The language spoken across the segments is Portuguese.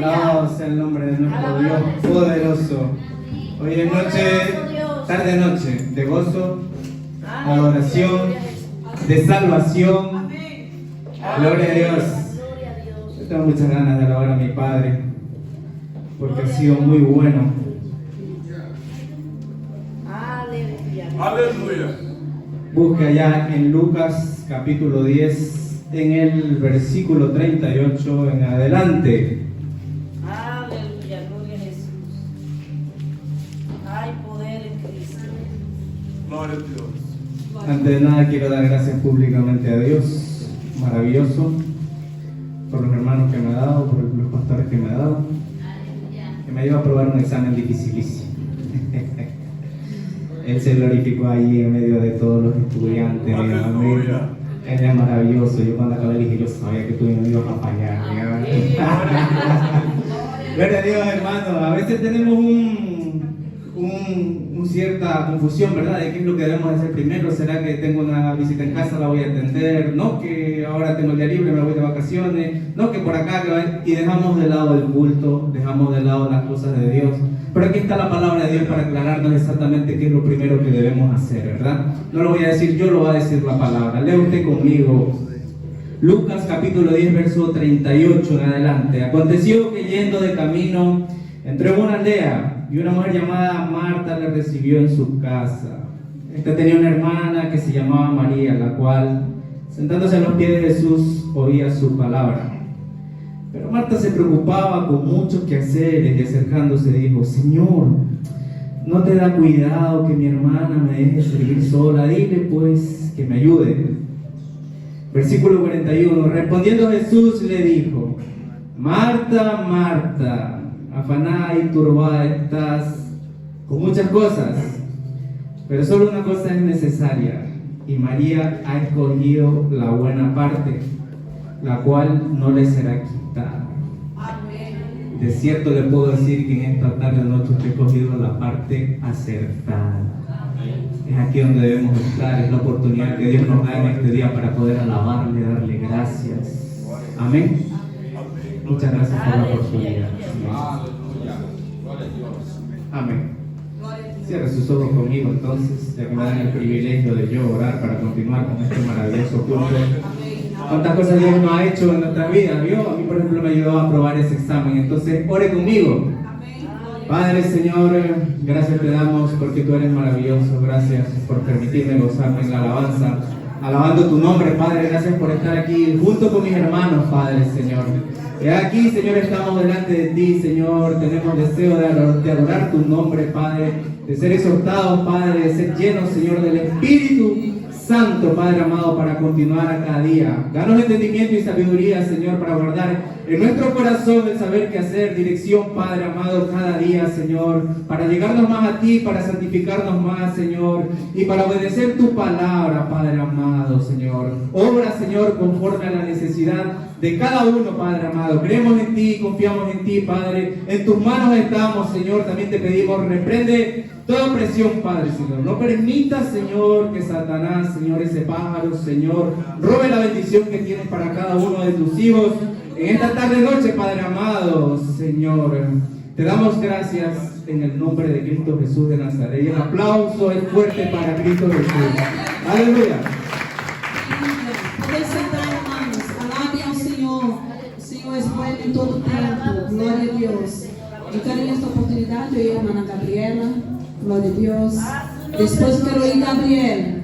Alabado sea el nombre de nuestro Dios poderoso. Hoy es noche, tarde-noche, de gozo, adoración, de salvación. Gloria a Dios. Yo tengo muchas ganas de alabar a mi Padre, porque ha sido muy bueno. Aleluya. Busca allá en Lucas capítulo 10, en el versículo 38 en adelante. Aleluya, gloria a Jesús. Hay poder en Cristo. Gloria a Dios. Antes de nada quiero dar gracias públicamente a Dios, maravilloso, por los hermanos que me ha dado, por los pastores que me ha dado, que me ayudó a aprobar un examen dificilísimo. Él se glorificó ahí en medio de todos los estudiantes. Amén. Él es maravilloso. Yo cuando acabé dije, yo sabía que tú me ibas a fallar. Gloria a Dios, hermano. A veces tenemos cierta confusión, ¿verdad? De qué es lo que debemos hacer primero. ¿Será que tengo una visita en casa, la voy a atender? No, que ahora tengo el día libre, me voy de vacaciones. No, que por acá, y dejamos de lado el culto, dejamos de lado las cosas de Dios. Pero aquí está la palabra de Dios para aclararnos exactamente qué es lo primero que debemos hacer, ¿verdad? No lo voy a decir yo, lo va a decir la palabra. Lea usted conmigo Lucas capítulo 10, verso 38 en adelante. Aconteció que yendo de camino, entró en una aldea y una mujer llamada Marta le recibió en su casa. Esta tenía una hermana que se llamaba María, la cual, sentándose a los pies de Jesús, oía su palabra. Pero Marta se preocupaba con muchos quehaceres y acercándose dijo: Señor, ¿no te da cuidado que mi hermana me deje servir sola? Dile pues que me ayude. Versículo 41. Respondiendo Jesús le dijo: Marta, Marta, afanada y turbada estás con muchas cosas, pero solo una cosa es necesaria, y María ha escogido la buena parte, la cual no le será quitada. De cierto le puedo decir que en esta tarde noche usted ha escogido la parte acertada. Es aquí donde debemos estar, es la oportunidad que Dios nos da en este día para poder alabarle, darle gracias. Amén. Muchas gracias por la oportunidad. Amén. Cierre sus ojos conmigo entonces, ya que me dan el privilegio de yo orar para continuar con este maravilloso culto. ¿Cuántas cosas Dios nos ha hecho en nuestra vida? ¿Vio? A mí, por ejemplo, me ayudó a aprobar ese examen. Entonces, ore conmigo. Padre, Señor, gracias te damos porque tú eres maravilloso. Gracias por permitirme gozarme en la alabanza. Alabando tu nombre, Padre. Gracias por estar aquí junto con mis hermanos, Padre, Señor. Y aquí, Señor, estamos delante de ti, Señor. Tenemos deseo de adorar tu nombre, Padre. De ser exhortados, Padre. De ser llenos, Señor, del Espíritu Santo, Padre amado, para continuar a cada día. Danos entendimiento y sabiduría, Señor, para guardar en nuestro corazón el saber qué hacer, dirección, Padre amado, cada día, Señor, para llegarnos más a ti, para santificarnos más, Señor, y para obedecer tu palabra, Padre amado, Señor. Obra, Señor, conforme a la necesidad de cada uno, Padre amado. Creemos en ti, confiamos en ti, Padre. En tus manos estamos, Señor. También te pedimos, reprende toda opresión, Padre, Señor. No permitas, Señor, que Satanás, Señor, ese pájaro, Señor, robe la bendición que tienes para cada uno de tus hijos. En esta tarde noche, Padre amado, Señor, te damos gracias en el nombre de Cristo Jesús de Nazaret. Y el aplauso es fuerte para Cristo Jesús. Aleluya. Podem sentar, hermanos. Alabem ao Senhor. O Senhor é bueno em todo o tempo. Glória a Deus. Eu quero esta oportunidade, eu e a irmã Gabriela. Glória a Deus. Depois quero ir Gabriela.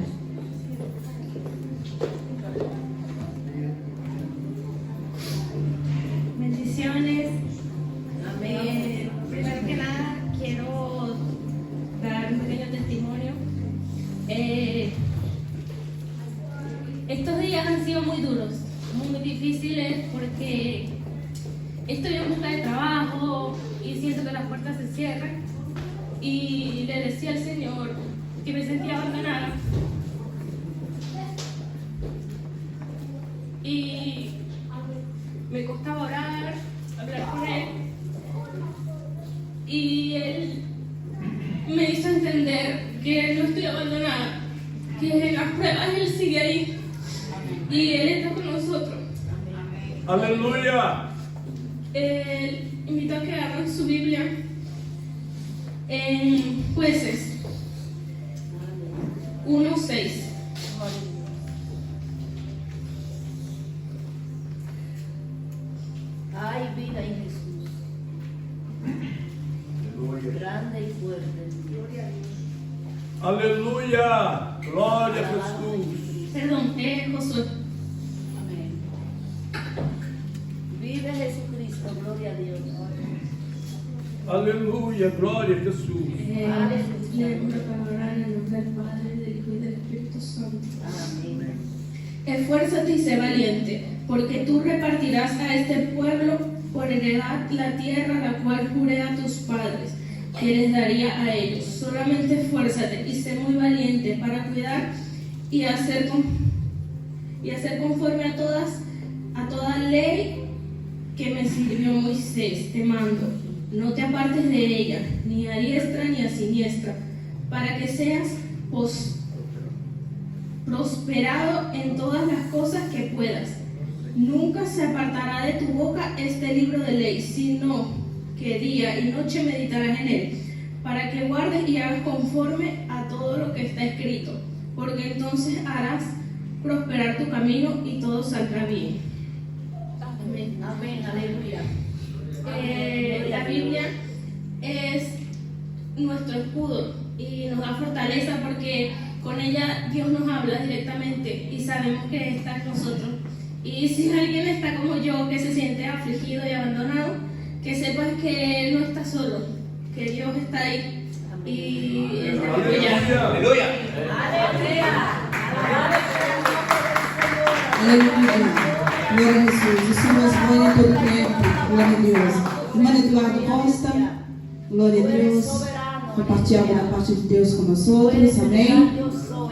Bendiciones. Amén. Primero que nada, quiero dar un pequeño testimonio. Estos días han sido muy duros, muy difíciles, porque estoy en busca de trabajo y siento que las puertas se cierran. Y le decía al Señor que me sentía abandonada. Y me costaba orar, hablar con Él. Y Él me hizo entender que no estoy abandonada, que en las pruebas Él sigue ahí y Él está con nosotros. Aleluya. Invito a que abran su Biblia en Jueces 1:6. Hay vida en Jesús. Grande y fuerte. Aleluia! Glória a Alabado Jesus. Cristo. Perdón, Josué. Amén. Vive Jesucristo, gloria a Dios. Aleluia, glória a Jesus. Leemos la palabra en el nombre del Padre, del Hijo y del Espíritu Santo. Amén. Esfuérzate y sé valiente, porque tú repartirás a este pueblo por heredad la tierra la cual juré a tus padres que les daría a ellos. Solamente esfuérzate y sé muy valiente para cuidar y hacer conforme a toda ley que me sirvió Moisés, te mando. No te apartes de ella, ni a diestra ni a siniestra, para que seas prosperado en todas las cosas que puedas. Nunca se apartará de tu boca este libro de ley, sino que día y noche meditarás en él, para que guardes y hagas conforme a todo lo que está escrito, porque entonces harás prosperar tu camino y todo saldrá bien. Amén. Amén, aleluya. La Biblia es nuestro escudo y nos da fortaleza porque con ella Dios nos habla directamente y sabemos que está en nosotros. Y si alguien está como yo, que se siente afligido y abandonado, que sepas que él no está solo, que Dios está ahí y él te apoya. Aleluya. Aleluia. Glória a Jesus. O Senhor é bom em todo tempo. Glória a Deus. Irmã Eduardo Costa. Glória a Deus. Compartilhava da parte de Deus com nós outros. Amém.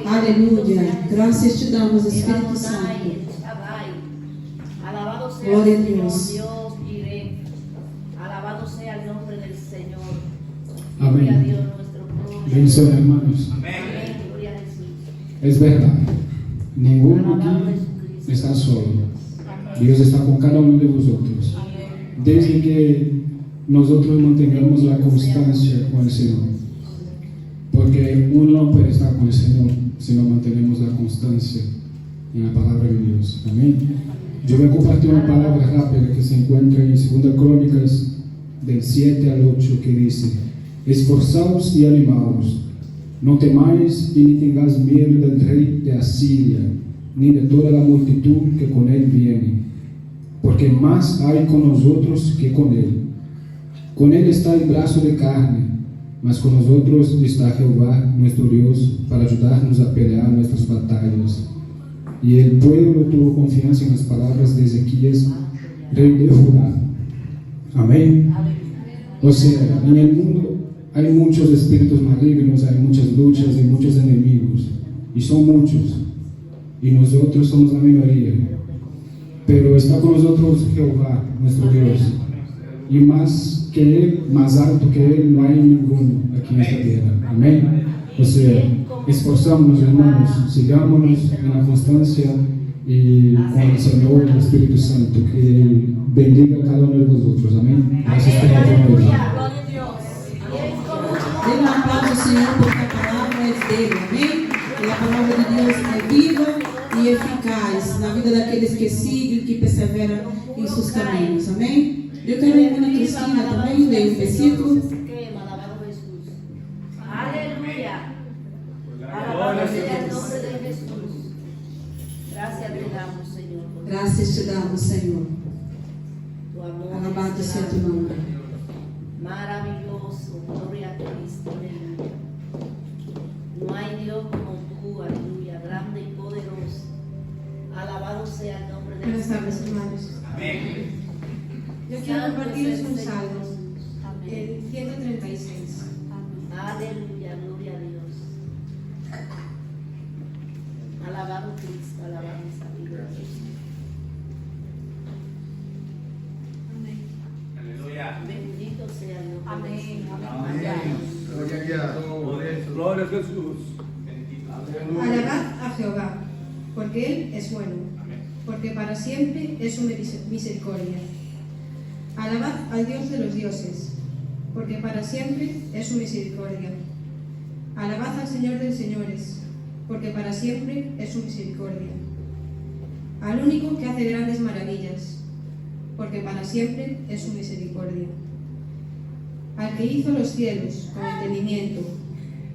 Aleluia. Graças te damos, Espírito Santo. Alabado sea Gloria a el Señor, Dios. Dios iré. Alabado sea el nombre del Señor. Amén. Gloria a Dios nuestro pródigo. Bendición, hermanos. Amén. Gloria a Jesús. Es verdad, ninguno Alabado aquí Jesucristo. está solo. Dios está con cada uno de vosotros. Desde que nosotros mantengamos la constancia con el Señor. Porque uno no puede estar con el Señor si no mantenemos la constancia en la palabra de Dios. Amén. Yo voy a compartir una palabra rápida que se encuentra en 2 Crónicas del 7 al 8 que dice: esforzaos y animaos, no temáis y ni tengáis miedo del rey de Asiria, ni de toda la multitud que con él viene, porque más hay con nosotros que con él. Con él está el brazo de carne, mas con nosotros está Jehová nuestro Dios para ayudarnos a pelear nuestras batallas. Y el pueblo tuvo confianza en las palabras de Ezequías, rey de Judá. Amén. O sea, en el mundo hay muchos espíritus malignos, hay muchas luchas y muchos enemigos, y son muchos, y nosotros somos la minoría. Pero está con nosotros Jehová, nuestro Dios, y más que Él, más alto que Él, no hay ninguno aquí en esta tierra. Amén. O sea, esforzámonos, hermanos, sigámonos en la constancia y con el Señor, el Espíritu Santo, que bendiga a cada uno de vosotros. Amén. Gracias por la oportunidad. Dê um aplauso ao Senhor porque a palavra é dele. Amém? E a palavra de Deus é viva e eficaz na vida daqueles que seguem, que perseveram em seus caminhos. Amém? Eu quero ir na Cristina também, ler um versículo. Alabado Jesús. Aleluya. Alabado sea el nombre de Jesús. Gracias te damos, Señor. por Graças te damos, Senhor. Tu amor. Alabado seja tu nome. Maravilloso. Gloria a Cristo. Aleluya. No hay Dios como tú. Aleluya. Grande y poderoso. Alabado sea el nombre de Buenas Jesús. tardes, hermanos. Amén. Yo quiero Santo compartirles es el un Señor salmo, Jesús. Amén. el 136. Aleluya, gloria a Dios. Alabado Cristo, alabado esa vida. Aleluya. Bendito sea Dios. Amén. Glória a Jesus. Alabad a Jehová, porque Él es bueno, porque para siempre es su misericordia. Alabad Alabad al Dios de los dioses, porque para siempre es su misericordia. Alabad al Señor de señores, porque para siempre es su misericordia. Al único que hace grandes maravillas, porque para siempre es su misericordia. Al que hizo los cielos con entendimiento,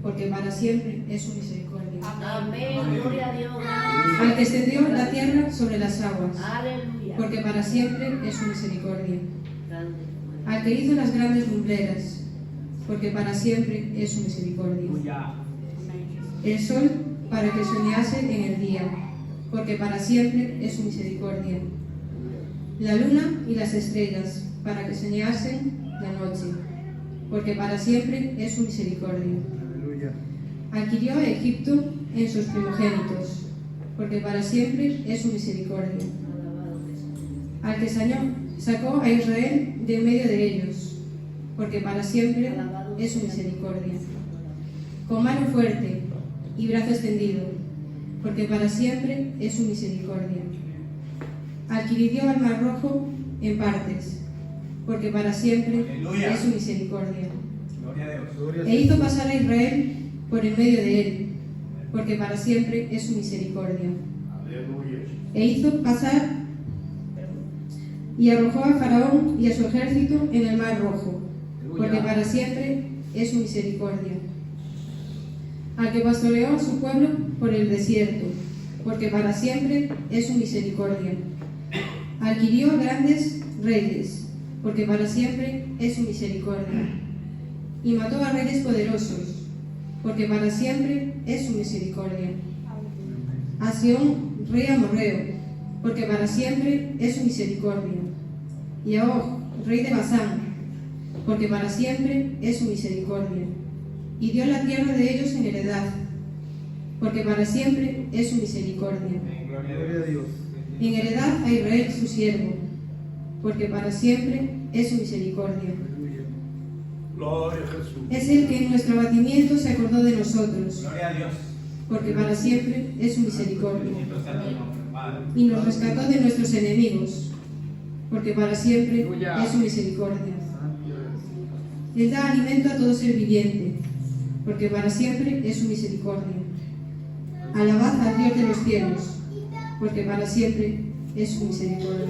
porque para siempre es su misericordia. Amén, gloria a Dios. Al que extendió la tierra sobre las aguas, Aleluya. porque para siempre es su misericordia. Grande. Al que hizo las grandes lumbreras, porque para siempre es su misericordia. El sol para que soñase en el día, porque para siempre es su misericordia. La luna y las estrellas para que soñasen la noche, porque para siempre es su misericordia. Adquirió a Egipto en sus primogénitos, porque para siempre es su misericordia. Al que sacó a Israel de en medio de ellos, porque para siempre es su misericordia. Con mano fuerte y brazo extendido, porque para siempre es su misericordia. Al que dividió al mar rojo en partes, porque para siempre es su misericordia. E hizo pasar a Israel por en medio de él, porque para siempre es su misericordia. E hizo pasar y arrojó a Faraón y a su ejército en el mar rojo, porque para siempre es su misericordia. Al que pastoreó a su pueblo por el desierto, porque para siempre es su misericordia. Adquirió grandes reyes, porque para siempre es su misericordia. Y mató a reyes poderosos, porque para siempre es su misericordia. A Sión, rey amorreo, porque para siempre es su misericordia. Y a Og, rey de Basán, porque para siempre es su misericordia. Y dio la tierra de ellos en heredad, porque para siempre es su misericordia. En heredad a Israel su siervo, porque para siempre es su misericordia. Gloria a Jesús. Es el que en nuestro abatimiento se acordó de nosotros, Gloria a Dios. porque para siempre es su misericordia. Bendito sea tu nombre, Padre. Y nos rescató de nuestros enemigos, porque para siempre es su misericordia. Él da alimento a todo ser viviente, porque para siempre es su misericordia. Alabad al Dios de los cielos, porque para siempre es su misericordia.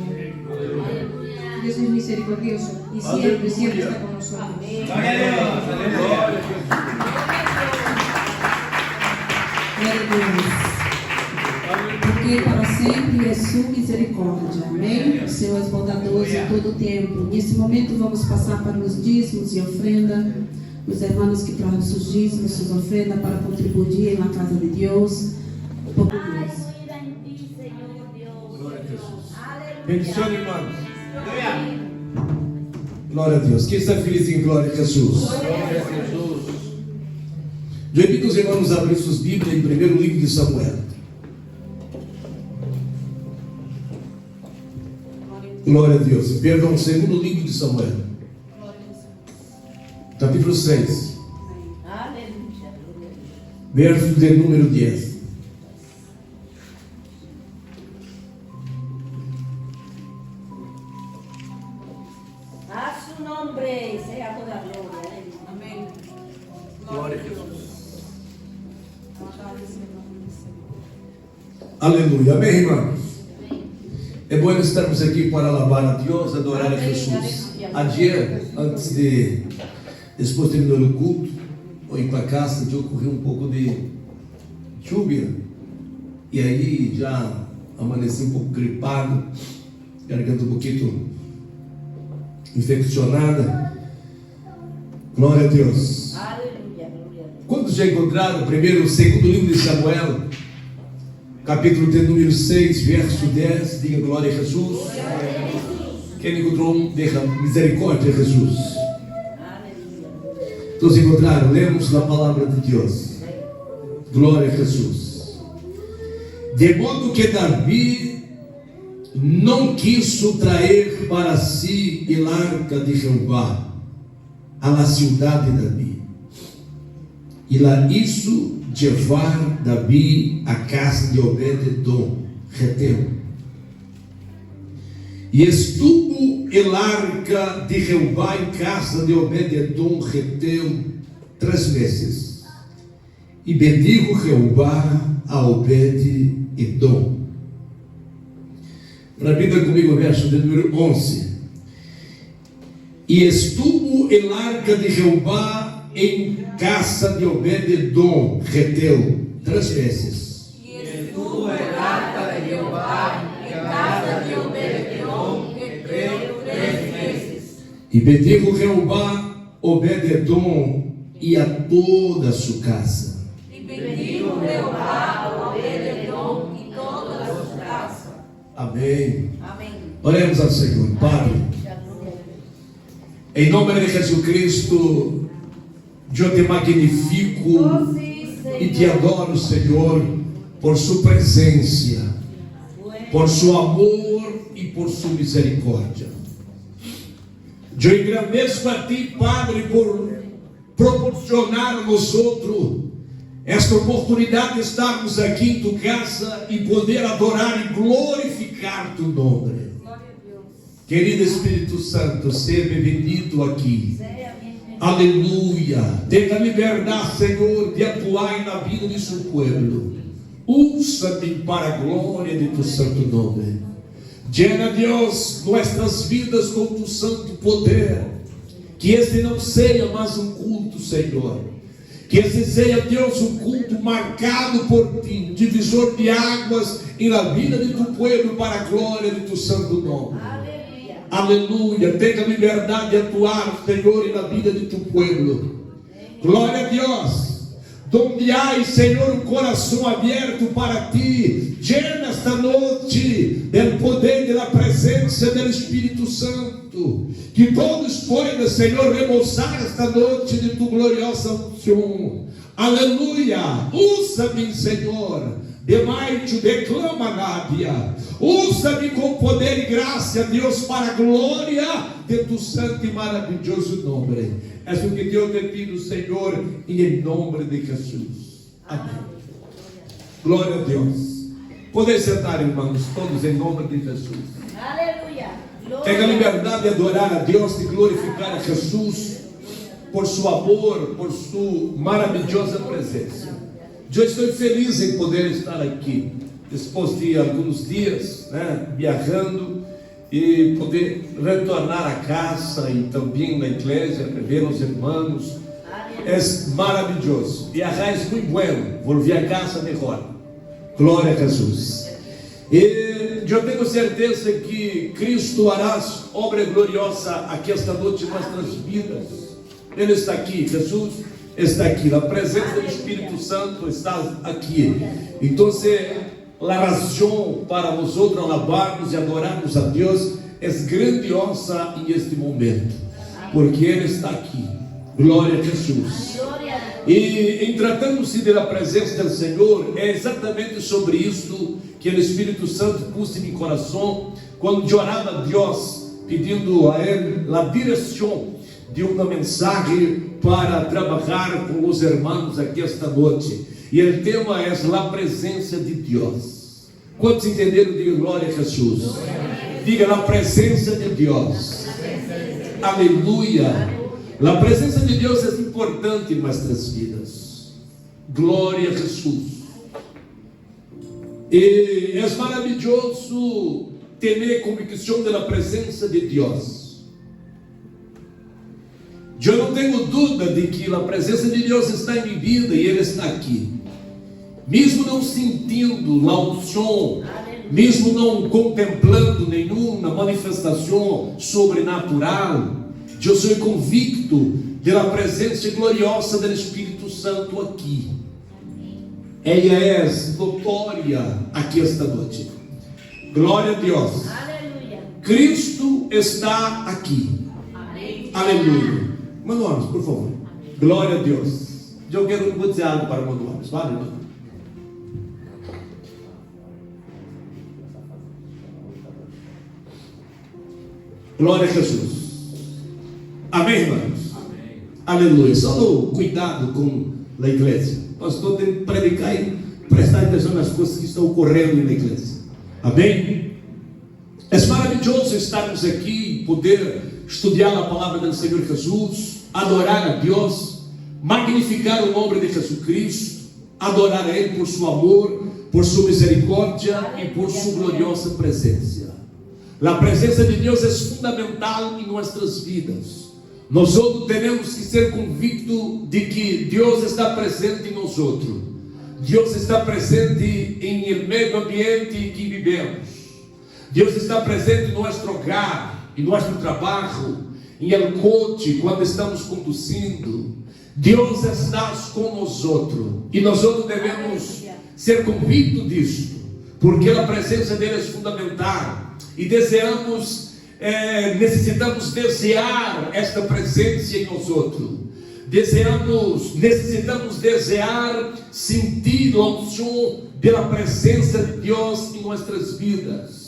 Dios es misericordioso y siempre, siempre está con nosotros. Gloria a Dios. Gloria Aleluya. a Jesús. Glória a Deus. Porque para sempre é sua misericórdia. Amém? O Senhor é bondoso em todo o tempo. Nesse momento vamos passar para os dízimos e ofrenda. Os irmãos que trazem seus dízimos, suas ofrendas para contribuir na casa de Deus. Por Deus. Aleluya en ti, Señor Dios. Gloria a Jesús. Aleluya. Bendición, hermanos. Glória a Deus. Quem está feliz em glória a Jesus? Gloria a Jesús. Eu invito os irmãos a abrir suas Bíblias em primeiro livro de Samuel. Glória a Deus. Perdão, segundo livro de Samuel. Capítulo 6, Aleluya. verso de número 10. A su nombre sea toda gloria. Amém. Glória a Jesús. Aleluia. Amém, irmãos? É bom estarmos aqui para alabar a Deus, adorar a Jesus. Ayer, depois de terminar o culto, fui para casa, já ocorreu um pouco de lluvia. E aí já amanheci um pouco gripado, garganta um pouquinho infeccionada. Glória a Deus. Aleluya, gloria a Dios. Quantos já encontraram o primeiro e segundo livro de Samuel, capítulo de número 6, verso 10, diga glória a Jesus. Quem encontrou, diga misericórdia a Jesus. Aleluya. Todos encontraram? Lemos a palavra de Deus. Glória a Jesus. De modo que Davi não quis trazer para si el arca de Jehová a la ciudad de Davi. E la hizo llevar Davi a casa de Obed-edom, Geteo. E estuvo el arca de Jehová em casa de Obed-edom reteu 3 meses. E bendigo Jeová a Obed-edom. Repita comigo o verso de número 11. E estuvo el arca de Jehová em casa de Obed-edom reteu 3 meses. E estuvo el arca de Jehová em casa de Obed-edom reteu 3 meses. E bendigo Jeová Obed-edom e a toda a sua casa. E bendigo Jehová a Obed-edom e toda a sua casa. Amém. Amém. Oremos ao Senhor. Padre, em nome de Jesus Cristo, eu te magnifico e te adoro, Senhor, por sua presença, por seu amor e por sua misericórdia. Eu agradeço a ti, Padre, por proporcionar a nós outros esta oportunidade de estarmos aqui em tua casa e poder adorar e glorificar tu nome. Querido Espírito Santo, seja bendito aqui. Aleluia. Tenha liberdade, Senhor, de atuar na vida de seu povo. Usa-me para a glória de tu santo nome. Llena, Deus, nossas vidas com tu santo poder. Que este não seja mais um culto, Senhor. Que esse seja, Deus, um culto marcado por ti, divisor de águas na vida de tu povo para a glória de tu santo nome. Aleluia. Tenha liberdade de atuar, Senhor, na vida de tu povo. Glória a Deus. Donde há, Senhor, um coração aberto para ti, llena esta noite do poder da presença do Espírito Santo. Que todos possam, Senhor, remozar esta noite de tu gloriosa unção. Aleluia. Usa-me, Senhor. Demais declama, Nádia. Usa-me com poder e graça, Deus, para a glória de tu santo e maravilhoso nome. É o que Deus te pediu, Senhor, em nome de Jesus. Amém. Glória a Deus. Podem sentar, irmãos, todos em nome de Jesus. Aleluia. Tenha a liberdade de adorar a Deus, de glorificar a Jesus por seu amor, por sua maravilhosa presença. Eu estou feliz em poder estar aqui, depois de alguns dias, viajando, e poder retornar a casa e também na igreja, ver os irmãos. É maravilhoso. Viajar é muito bom, volver a casa melhor. Glória a Jesus. E eu tenho certeza que Cristo fará obra gloriosa aqui esta noite em nossas vidas. Ele está aqui, Jesus está aqui, a presença do Espírito Santo está aqui. Então, a razão para nós outros alabarmos e adorarmos a Deus é grandiosa neste momento, porque Ele está aqui. Glória a Jesus. E em tratando-se da presença do Senhor, é exatamente sobre isso que o Espírito Santo pôs em meu coração quando eu orava a Deus, pedindo a Ele a direção de uma mensagem para trabalhar com os irmãos aqui esta noite. E o tema é a presença de Deus. Quantos entenderam? Diga glória a Jesus. Diga a presença de Deus. Aleluia. A presença de Deus é importante em nossas vidas. Glória a Jesus. E é maravilhoso ter convicção da presença de Deus. Eu não tenho dúvida de que a presença de Deus está em minha vida e Ele está aqui. Mesmo não sentindo a unção, mesmo não contemplando nenhuma manifestação sobrenatural, eu sou convicto da presença gloriosa do Espírito Santo aqui. Ela é notória aqui esta noite. Glória a Deus. Aleluia. Cristo está aqui. Aleluia. Manoel, por favor. Glória a Deus. Eu quero dizer algo para Manoel. Vale, irmão? Glória a Jesus. Amém, irmãos? Amém. Aleluia. Só cuidado com a igreja. O pastor tem que predicar e prestar atenção nas coisas que estão ocorrendo na igreja. Amém? É maravilhoso estarmos aqui, poder estudar a palavra do Senhor Jesus, adorar a Deus, magnificar o nome de Jesus Cristo, adorar a Ele por seu amor, por sua misericórdia e por sua gloriosa presença. A presença de Deus é fundamental em nossas vidas. Nós outros temos que ser convictos de que Deus está presente em nós outros. Deus está presente em el meio ambiente em que vivemos. Deus está presente no nosso hogar, em nosso trabalho, em el coche, quando estamos conduzindo. Deus está com nós outros. E nós outros devemos ser convictos disto, porque a presença dele é fundamental. E necessitamos desejar esta presença em nós outros. Necessitamos desejar sentir a unção da presença de Deus em nossas vidas.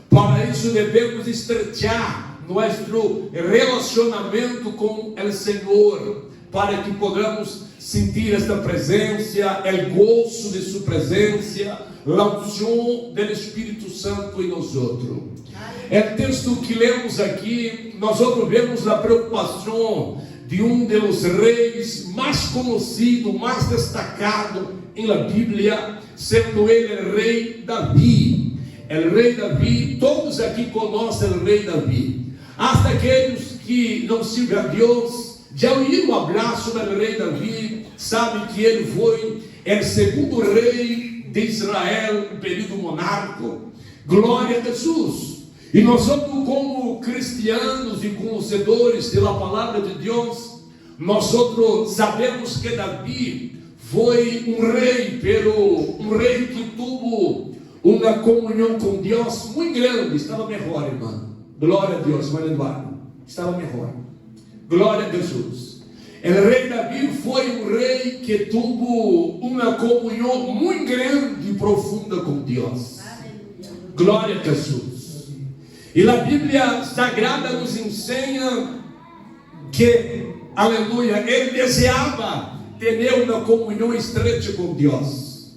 Para isso devemos estrechar nosso relacionamento com o Senhor, para que possamos sentir esta presença, o gozo de sua presença, a unção do Espírito Santo em nós outros. É o texto que lemos aqui. Nós vemos a preocupação de dos reis mais conhecido, mais destacado em la Bíblia, sendo ele o rei Davi. O rei Davi, todos aqui conhecem o rei Davi. Hasta aqueles que não sigam a Deus, já ouviram falar sobre o rei Davi, sabem que ele foi o segundo rei de Israel, no período monárquico. Glória a Jesus. E nós somos como cristianos e conhecedores da palavra de Deus, nós sabemos que Davi foi rei, um rei que teve uma comunhão com Deus muito grande. Estava melhor, irmão. Glória a Deus, irmão Eduardo. Estava melhor. Glória a Jesus. O rei Davi foi um rei que teve uma comunhão muito grande e profunda com Deus. Glória a Jesus. E a Bíblia Sagrada nos ensina que, aleluia, ele desejava ter uma comunhão estreita com Deus.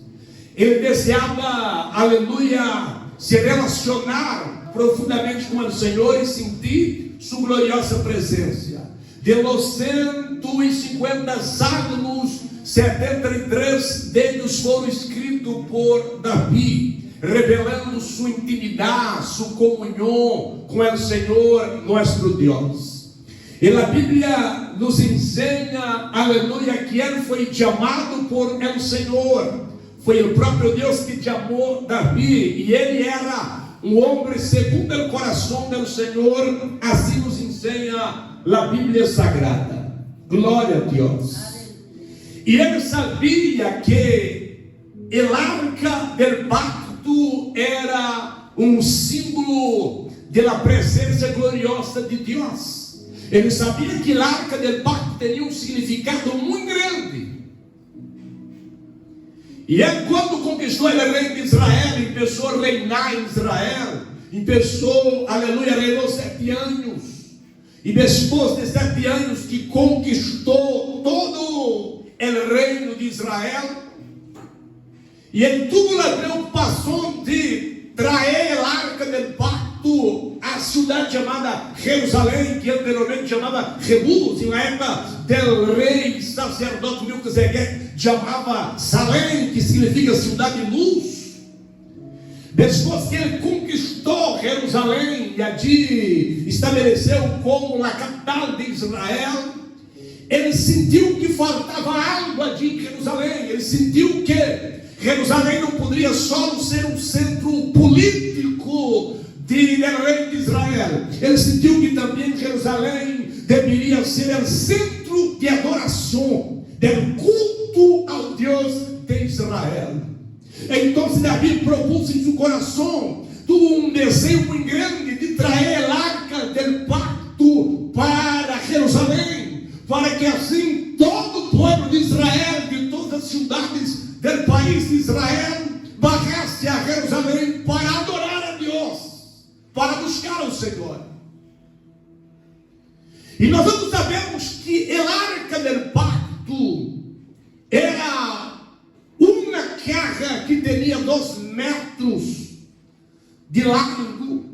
Ele desejava, aleluia, se relacionar profundamente com o Senhor e sentir sua gloriosa presença. De los 150 salmos, 73 deles foram escritos por Davi, revelando sua intimidade, sua comunhão com o Senhor, nosso Deus. E a Bíblia nos ensina, aleluia, que ele foi chamado por el Senhor. Foi o próprio Deus que chamou Davi, e ele era um homem segundo o coração do Senhor. Assim nos ensina a Bíblia Sagrada. Glória a Deus. E ele sabia que o arca del pacto era um símbolo da presença gloriosa de Deus. Ele sabia que a arca del pacto tinha um significado muito grande. E ele, quando conquistou o rei de Israel, e começou a reinar em Israel, aleluia, reinou 7 anos. E depois de 7 anos que conquistou todo o reino de Israel, e ele teve a preocupação de trazer a arca del pacto à cidade chamada Jerusalém, que anteriormente chamava Jebus, na época do rei sacerdote Melquisedeque, chamava Salém, que significa cidade de luz. Depois que ele conquistou Jerusalém e ali estabeleceu como a capital de Israel, ele sentiu que faltava algo ali em Jerusalém. Ele sentiu que Jerusalém não poderia só ser um centro político do rei de Israel. Ele sentiu que também Jerusalém deveria ser o centro de adoração, do culto ao Deus de Israel. Então Davi propôs em seu coração, tuvo desejo muito grande de trazer a arca del pacto para Jerusalém, para que assim todo o povo de Israel, de todas as cidades do país de Israel, bajasse a Jerusalém para adorar a Deus, para buscar o Senhor. E nós sabemos que a arca del pacto era uma caja que tinha 2 metros de largo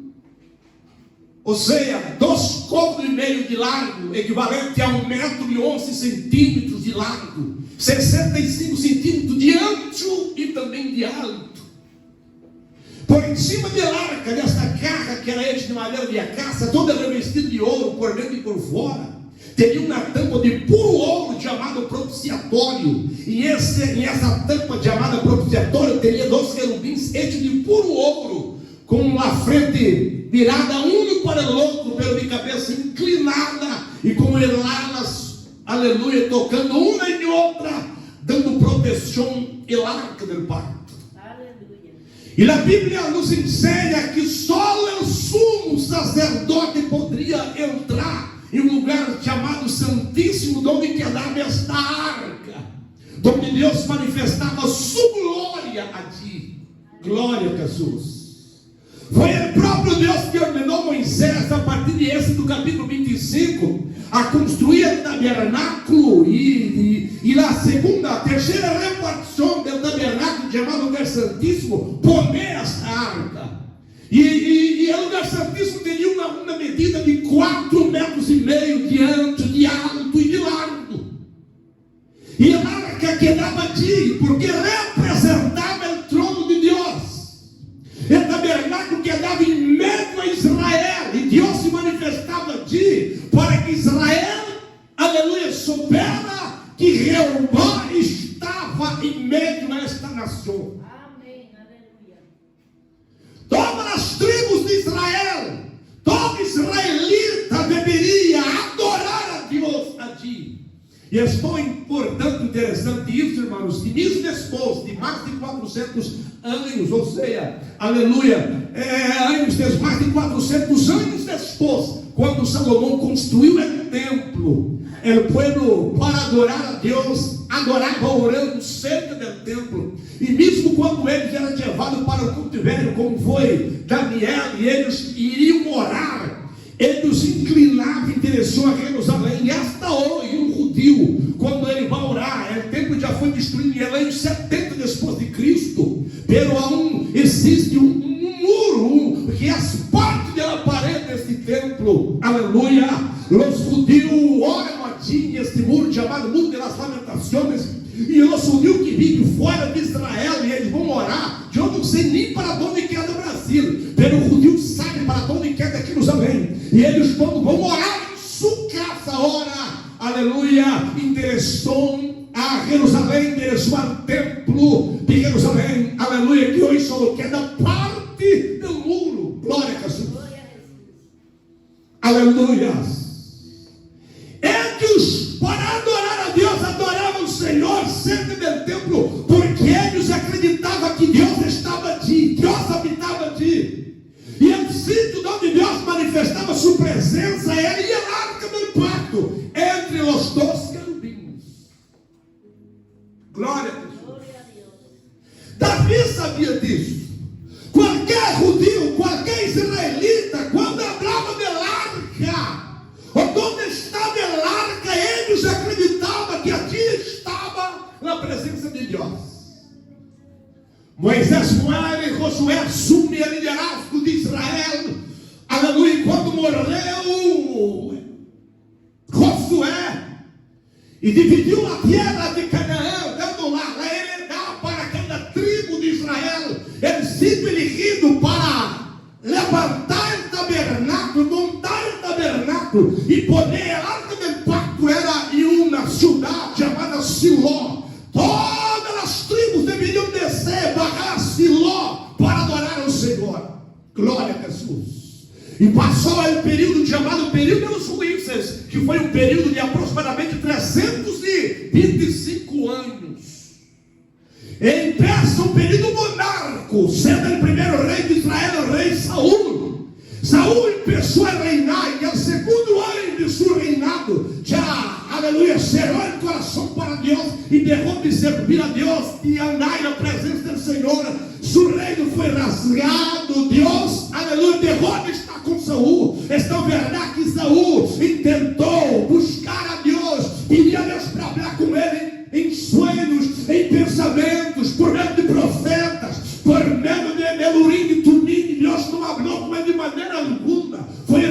ou seja, 2,5 côvados de largo, equivalente a 1,11 centímetros de largo, 65 centímetros de ancho e também de alto. Por em cima da arca, desta carga que era hecha de madeira de acácia, toda revestida de ouro por dentro e por fora, teria uma tampa de puro ouro chamada propiciatório. E essa tampa chamada propiciatório teria 2 querubins hechos de puro ouro, com a frente virada um para o outro, pelo de cabeça inclinada, e com elas, aleluia, tocando uma em outra, dando proteção ao arca do pacto. E a Bíblia nos ensina que só o sumo sacerdote poderia entrar em um lugar chamado Santíssimo, onde quedava esta arca, onde Deus manifestava sua glória a ti. Glória a Jesus. Foi o próprio Deus que ordenou Moisés, a partir de esse do capítulo 25, a construir o tabernáculo e a terceira repartição do tabernáculo, chamado lugar santíssimo, poner esta arca. E o lugar santíssimo teria uma medida de 4,5 metros de ancho, de alto e de largo. E a arca quedava ali, porque representava o trono de Deus. O tabernáculo quedava em meio a Israel, e Deus se manifestava ali, para que Israel, aleluia, soubera que Jeová estava em meio a esta nação. Amém, aleluia. Todas as tribos de Israel, todo israelita deveria adorar a Deus ali. E é tão importante, interessante isso, irmãos, que mesmo depois de mais de 400 anos, ou seja, aleluia, mais de 400 anos depois, quando Salomão construiu o templo, o povo, para adorar a Deus, adorava orando cerca do templo. E mesmo quando eles eram levados para o cativeiro, como foi Daniel, e eles iriam orar, eles se inclinavam em direção a Jerusalém. E hasta hoje, um judeu, quando ele vai orar, o templo já foi destruído em anos 70 depois de Cristo, pero existe um muro que é parte da parede deste templo, aleluia. Os judeus oram aqui neste muro chamado Muro das Lamentações, e os judeus que vivem fora de Israel, e eles vão orar, eu não sei nem para onde queda o Brasil, pero o judeu sabe para onde queda Jerusalém, e eles quando vão orar em sua casa, ora, aleluia, em direção a Jerusalém, em direção ao templo de Jerusalém, aleluia, que hoje só queda parte do muro. Glória a Jesus. Aleluia. Eles, para adorar a Deus, adoravam o Senhor cerca do templo, porque eles acreditavam que Deus estava ali, Deus habitava ali. E o sítio onde Deus manifestava sua presença era a arca do pacto, entre os 2 querubins. Glória a Deus. Davi sabia disso. Qualquer judeu, qualquer israelita, quando falava de arca, onde estava a arca, eles acreditavam que aqui estava a presença de Deus. Moisés morre, e Josué assume o liderazgo de Israel, aleluia. E quando morreu Josué e dividiu a terra de Canaã, dando lá a heredade para cada tribo de Israel, ele sido elegido para levantar o tabernáculo, montar o tabernáculo e poner a arca do pacto. Era em uma cidade chamada Siló. Todas as tribos deveriam descer, barrar Siló para adorar ao Senhor. Glória a Jesus. E passou o período chamado período dos juízes, que foi um período de aproximadamente 325 anos. Empieza um período monarco, sendo o primeiro rei de Israel, o rei Saúl. Saúl começou a reinar, e ao segundo ano de seu reinado, já, aleluia, cerrou o coração para Deus, e deixou de servir a Deus, e andar na presença do Senhor. Seu reino foi rasgado, Deus, aleluia, deixou de estar com Saúl. Então, verdade que Saúl intentou buscar a Deus, pedir a Deus para falar com ele, em sonhos, em pensamentos, por meio de profetas, por meio de Urim e Tumim. Deus não falou com ele de maneira alguma. Foi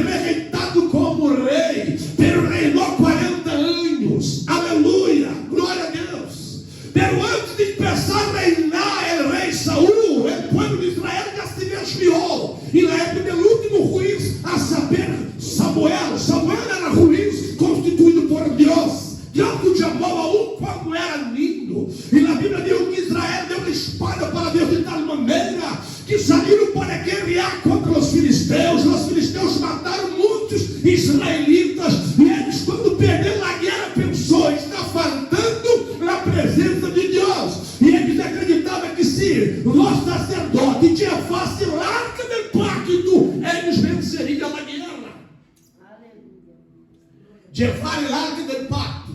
levar o arca do pacto.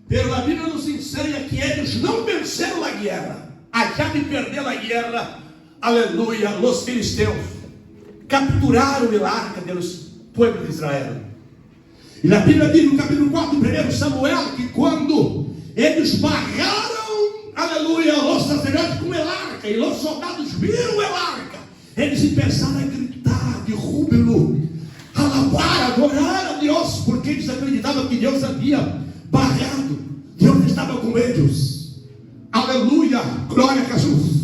Pero a Bíblia nos ensina que eles não venceram a guerra. Allá de perder a guerra, aleluia, os filisteus capturaram o arca dos pueblo de Israel. E na Bíblia diz no capítulo 4, 1 Samuel, que quando eles barraram, aleluia, os sacerdotes com o arca, e os soldados viram o arca, eles começaram a gritar de júbilo, alabar, adorar a Deus, porque eles acreditavam que Deus havia barrado, Deus estava com eles. Aleluia, glória a Jesus.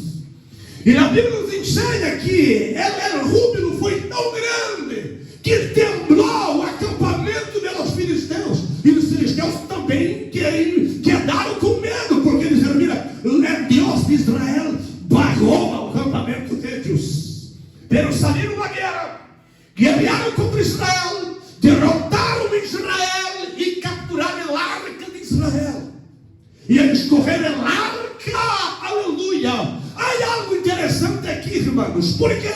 E a Bíblia nos ensina que o júbilo foi tão grande que temblou o acampamento dos filisteus. E os filisteus também quedaram com medo, porque eles disseram: mira, o Deus de Israel barrou o acampamento deles. Pero saíram da guerra, guerrearam contra Israel, derrotaram Israel e capturaram a arca de Israel. E eles correram a arca, aleluia. Há algo interessante aqui, irmãos. Por quê?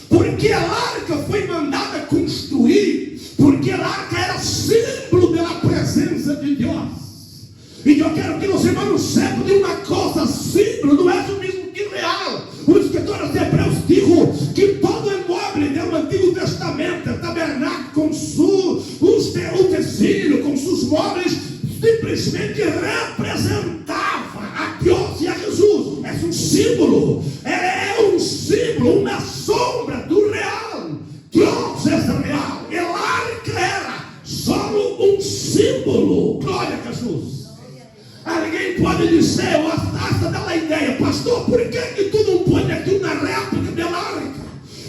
Porque a arca foi mandada construir, porque a arca era símbolo da presença de Deus. E eu quero que os irmãos saibam de uma coisa: símbolo não é o mesmo que real. O escritor aos Hebreus diz que todo o imóvel do Antigo Testamento, o tabernáculo com o tecido, com seus móveis, simplesmente representava a Deus e a Jesus. É um símbolo, uma sombra do real. Deus é real, e a arca era só um símbolo. Glória a Jesus. Alguém pode dizer, ou afasta da ideia: pastor, por que tu não põe aqui uma réplica da arca?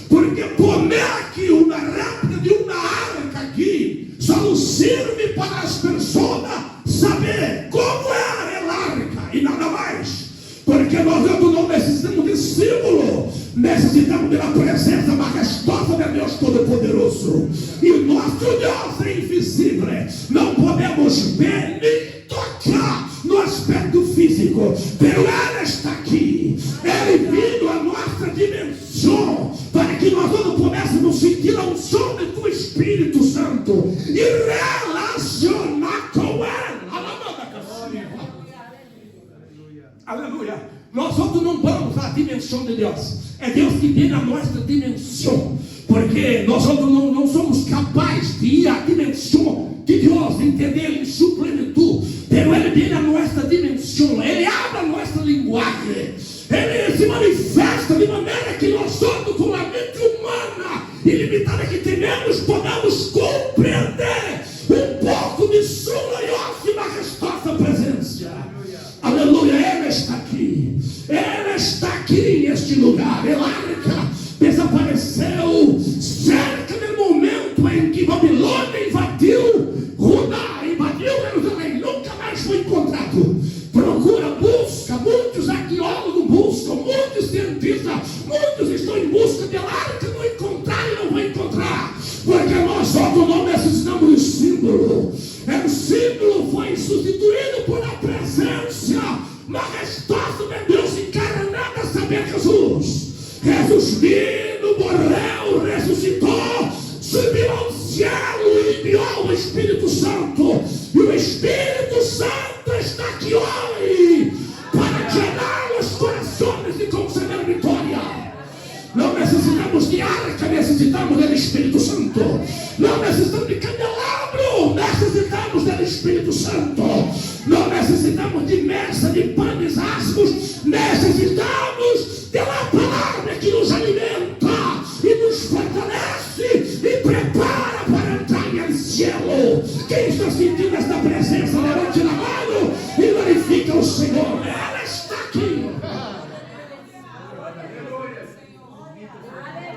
Porque pôr aqui uma réplica de uma arca aqui só serve para as pessoas saber como era a arca e nada mais. Porque nós não necessitamos de símbolo, necessitamos da presença majestosa de Deus Todo-Poderoso. E o nosso Deus é invisível, não podemos ver nem tocar no aspecto físico, pero Ele está aqui. Ele vindo a nossa dimensão para que nós não pudéssemos sentir a unção do Espírito Santo e relacionar com Ele. Aleluia. Nós outros não vamos à dimensão de Deus. É Deus que vem à nossa dimensão. Porque nós outros não somos capazes de ir à dimensão de Deus, entender em sua plenitude. Pero Ele vem à nossa dimensão. Ele abre a nossa linguagem. Ele se manifesta de maneira que nós outros, com a mente humana ilimitada que temos, podemos compreender um pouco de sua gloriosa e majestosa presença. Aleluia, Ele está aqui. Ele está aqui neste lugar. A arca desapareceu cerca do momento em que Babilônia invadiu Judá, invadiu Jerusalém. Nunca mais foi encontrado. Procura, busca, muitos arqueólogos buscam, muitos cientistas, muitos estão em busca da arca, não encontraram e não vão encontrar. Porque nós outros não necessitamos de símbolo. O símbolo foi substituído por a presença majestosa de Deus encarnada, saber Jesus. Jesus vindo, morreu, ressuscitou, subiu ao céu e enviou o Espírito Santo. E o Espírito Santo está aqui hoje para quebrar os corações e conceder vitória. Não necessitamos de arca, necessitamos do Espírito Santo. Não necessitamos de candelabro, necessitamos do Espírito Santo. Não necessitamos de mesa, de pães asmos, necessitamos da palavra que nos alimenta e nos fortalece e prepara para entrar no céu. Quem está sentindo esta presença, levante a mão e glorifica o Senhor. Ela está aqui.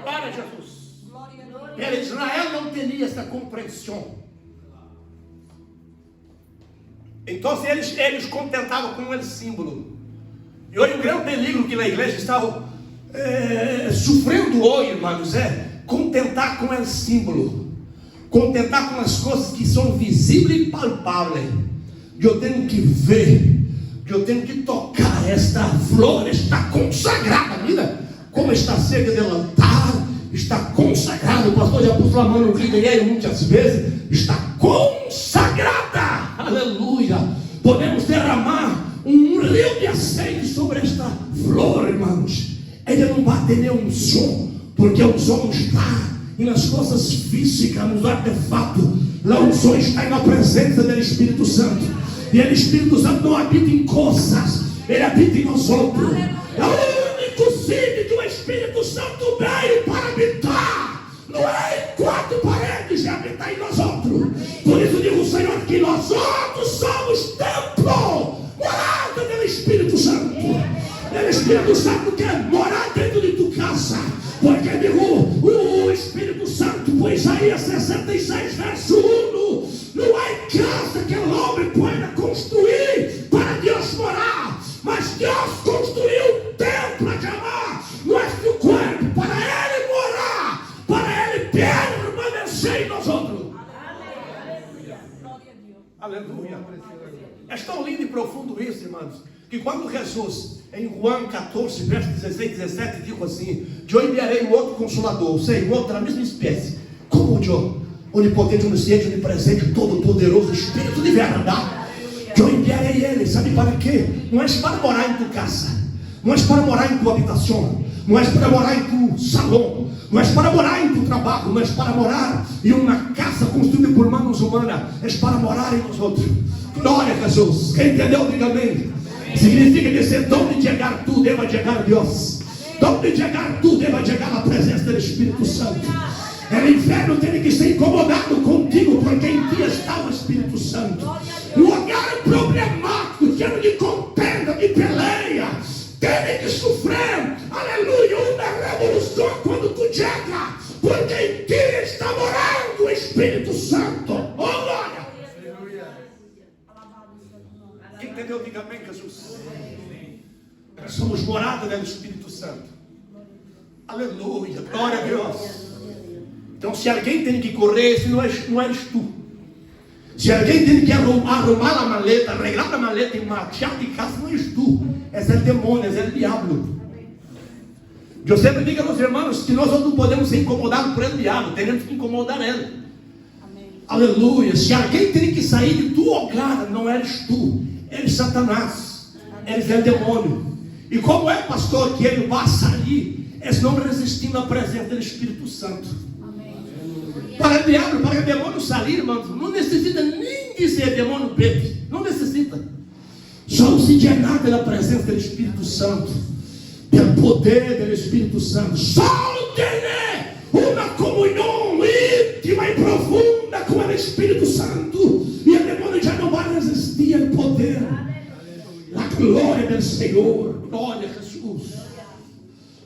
Para Jesus. Israel não tinha essa compreensão. Então eles contentavam com esse símbolo. E hoje o grande peligro que na igreja está sofrendo hoje, irmãos, é contentar com esse símbolo. Contentar com as coisas que são visíveis e palpáveis. Eu tenho que ver, eu tenho que tocar. Esta flor está consagrada, mira como está cerca do altar, está consagrado. O pastor já pôs a mão no critério muitas vezes, está consagrado. frio de azeite sobre esta flor, irmãos. Ele não vai ter nenhum som, porque o som está nas coisas físicas, nos artefatos. Lá o som está na presença do Espírito Santo. E o Espírito Santo não habita em coisas, ele habita em nós outros. É o único sítio que o Espírito Santo veio para habitar. Não é em quatro paredes, é habitar em nós outros. Por isso digo o Senhor que nós outros somos templo, morada do Espírito Santo. O Espírito Santo quer morar dentro de tua casa. Porque digo, o Espírito Santo, por Isaías 66, verso 1, não há casa que o homem pode construir para Deus morar, mas Deus construiu um templo a chamar nosso corpo para Ele morar, para Ele permanecer em nós outros. Aleluia. É tão lindo e profundo isso, irmãos, que quando Jesus, em João 14, verso 16 e 17, diz assim: eu enviarei um outro consolador, ou seja, um outro da mesma espécie, como o Deus, onipotente, onisciente, onipresente, todo-poderoso, Espírito de verdade. Eu enviarei ele, sabe para quê? Não é para morar em tua casa, não é para morar em tua habitação, não é para morar em tu salão, não é para morar em tu trabalho, não é para morar em uma casa construída por mãos humanas, é para morar em nós outros. Glória a Jesus. Quem entendeu, diga amém. Significa dizer, onde chegar tu, deva chegar Deus. Onde chegar tu, deva chegar a presença do Espírito Santo. O inferno tem que ser incomodado contigo, porque em ti está o Espírito Santo. No lugar problemático, cheio de contenda, de peleia, tem que sofrer, aleluia, uma revolução quando tu chega, porque em ti está morando o Espírito Santo. Oh, glória! Quem entendeu, diga amém, Jesus. Nós somos morada do Espírito Santo. Aleluia, glória a Deus. Então, se alguém tem que correr, esse não eres tu. Se alguém tem que arrumar a maleta, arreglar a maleta e marchar de casa, não és tu. Esse é o demônio, esse é o diabo. Eu sempre digo aos irmãos que nós não podemos ser incomodados por ele, diabo. Temos que incomodar ele. Amém. Aleluia. Se alguém tem que sair de tua hogar, não eres tu. Ele é Satanás. Ele é o demônio. E como é, pastor, que ele vai sair? É não resistindo à presença do Espírito Santo. Amém. Para o diabo, para o demônio sair, irmãos, não necessita nem dizer demônio bebe. Não necessita. Só se llenar da presença do Espírito Santo, do poder do Espírito Santo. Só ter uma comunhão íntima e profunda com o Espírito Santo, e o demônio já não vai resistir ao poder. A glória do Senhor, glória a Jesus.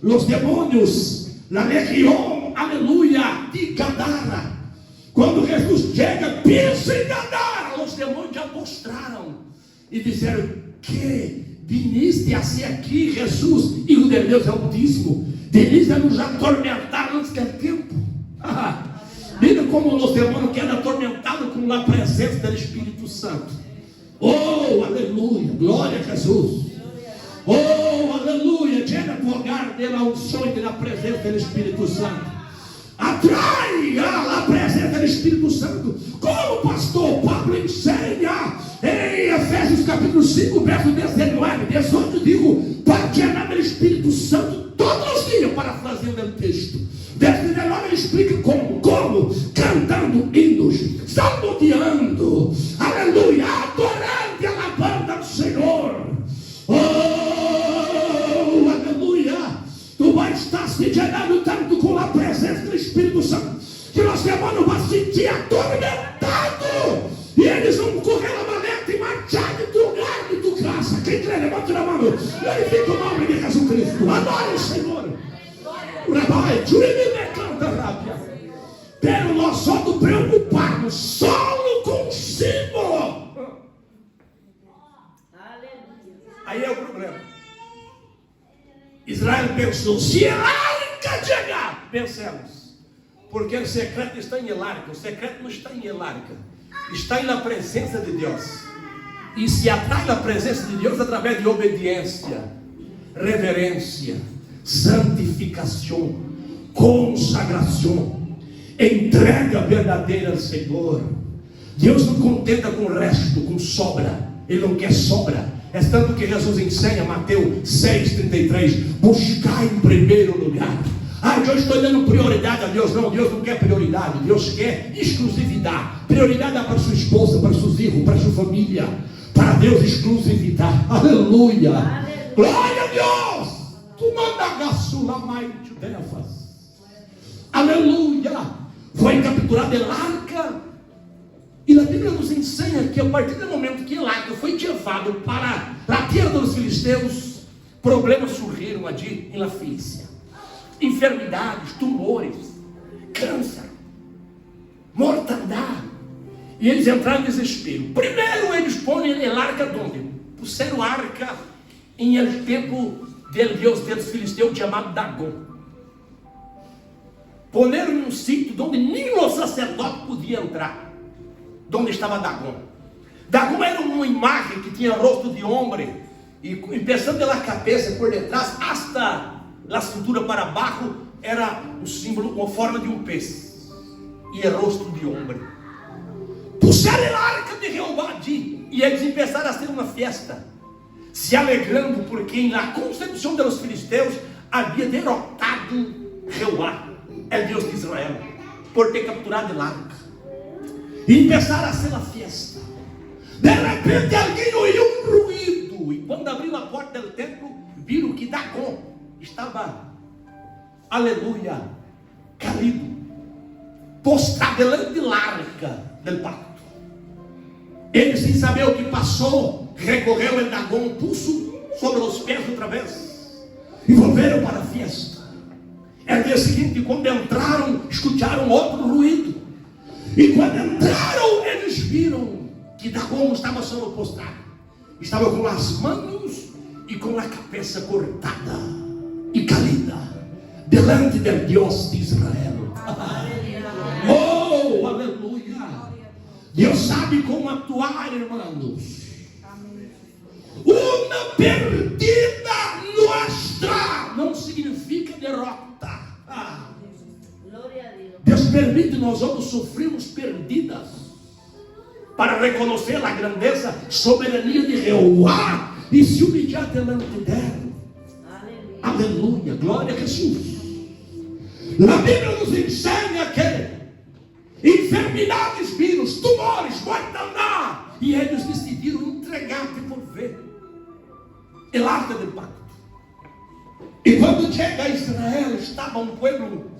Os demônios, a legião, aleluia, de Gadara, quando Jesus chega, pensa em Gadara, os demônios já mostraram e disseram: que viniste a ser aqui, Jesus, Filho de Deus Altíssimo, delícia nos atormentar antes do tempo. Mira como os demônios querem atormentados com a presença do Espírito Santo. Oh, aleluia, glória a Jesus. Oh, aleluia, chega do hogar dela unção e da presença do Espírito Santo. Atrai a presença do Espírito Santo, como o pastor Pablo ensina em Efésios capítulo 5, verso 19, 18, digo, para chegar do Espírito Santo todos os dias, parafraseando o texto. Verso 19 ele explica como, cantando hinos, salmodiando, aleluia, adorando e alabando ao Senhor. Oh, aleluia, tu vai estar se gerando tanto com a presença do Espírito Santo, que nós demônios vão se sentir atormentado, e eles vão correr a maleta e marchar de tu lugar, de tu casa. Quem crê, levanta a mão, glorifica o nome de Jesus Cristo, adore o Senhor. Pero nós somos preocupados só consigo. Aí é o problema. Israel pensou: se a arca chegar, vencemos. Porque o secreto está em el arca. O secreto não está em el arca, está na presença de Deus. E se atrai da presença de Deus através de obediência, reverência, santificação, consagração, entrega verdadeira ao Senhor. Deus não contenta com o resto, com sobra. Ele não quer sobra, É tanto que Jesus ensina, Mateus 6,33, buscar em primeiro lugar. Eu estou dando prioridade a Deus. Não, Deus não quer prioridade, Deus quer exclusividade. Prioridade é para sua esposa, para seus filhos, para sua família. Para Deus, exclusividade. Aleluia. Glória a Deus. Tu manda gaçula mais de devas. Aleluia. Foi capturada a arca. E a Bíblia nos ensina que a partir do momento que a arca foi levado para a terra dos filisteus, problemas surgiram ali em La Fícia. Enfermidades, tumores, câncer, mortandade. E eles entraram em desespero. Primeiro eles põem a arca onde? Puseram a arca em el templo del Deus dos filisteus chamado Dagom. Poneram em um sítio onde nem o sacerdote podia entrar. Onde estava Dagom. Dagom era uma imagem que tinha rosto de homem. E começando pela cabeça por detrás, hasta a cintura para baixo, era um símbolo com a forma de um peixe. E é rosto de homem. Puseram a arca de Jeová ali. E eles começaram a ter uma festa. Se alegrando porque na concepção dos filisteus havia derrotado Jeová, é Deus de Israel, por ter capturado a arca. E começaram a ser a festa. De repente alguém ouviu um ruído. E quando abriu a porta do templo, viram que Dagom estava, aleluia, caído, postrado delante da arca do pacto. Ele, sem saber o que passou, recorreu a Dagom, puso sobre os pés outra vez. E voltaram para a festa. No dia seguinte, quando entraram, escutaram outro ruído. E quando entraram, eles viram que Dagom estava só postrado. Estava com as mãos e com a cabeça cortada e caída delante do Deus de Israel. Oh, aleluia! Deus sabe como atuar, irmãos. Uma perdida nossa não significa derrota. Deus permite nós outros sofrermos perdidas para reconhecer a grandeza, soberania de Jeová e se humilhar delante dele. Aleluia, glória a Jesus. A Bíblia nos ensina que enfermidades, vírus, tumores, mortandade, e eles decidiram entregar de devolver o arca do pacto. E quando chega a Israel, estava um povo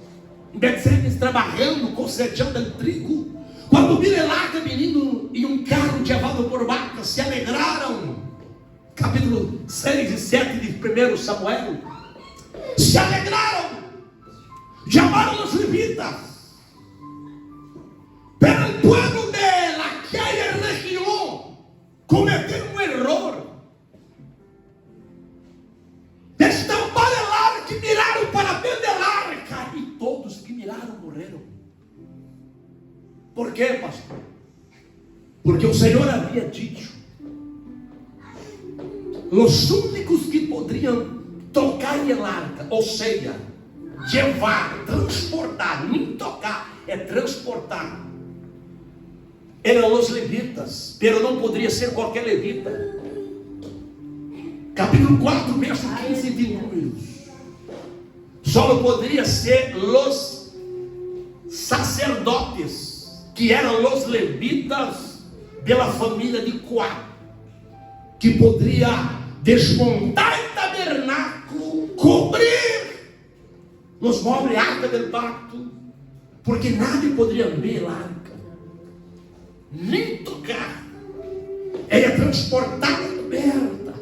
em Betsemes trabalhando, cosechando trigo. Quando viram a arca menino e um carro levado por vaca, se alegraram. Capítulo 6 e 7 de 1 Samuel. Se alegraram. Chamaram os levitas. Pero o povo daquela região cometeram um erro. Destamparam a arca e miraram para dentro da arca. E todos que miraram morreram. Por quê, pastor? Porque o Senhor havia dito: os únicos que poderiam tocar na arca, ou seja, levar, transportar, nem tocar, é transportar, eram os levitas, mas não poderia ser qualquer levita. Capítulo 4, verso 15 de Números. Só poderia ser os sacerdotes, que eram os levitas pela família de Coate, que poderia desmontar o tabernáculo, cobrir os móveis arca do pacto, porque nadie poderia ver a arca, nem tocar. Ela transportada aberta,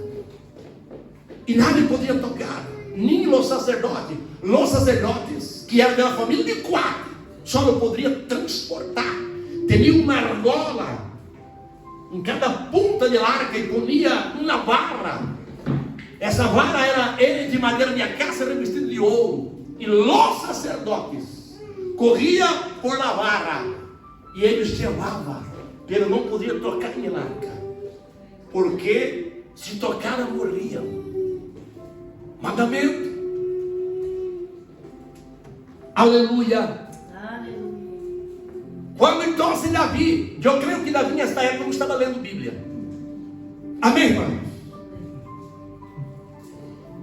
e nadie podia tocar, nem os sacerdotes. Os sacerdotes, que eram da família de Coate, só não poderiam transportar. Tinha uma argola em cada ponta de arca e ponia uma vara. Essa vara era de madeira de acácia revestida de ouro. E os sacerdotes corriam por la vara e eles levavam, mas não podiam tocar em arca, porque se tocaram morriam. Mandamento. Aleluia. Quando então Davi, eu creio que Davi nessa época não estava lendo Bíblia. Amém, irmão?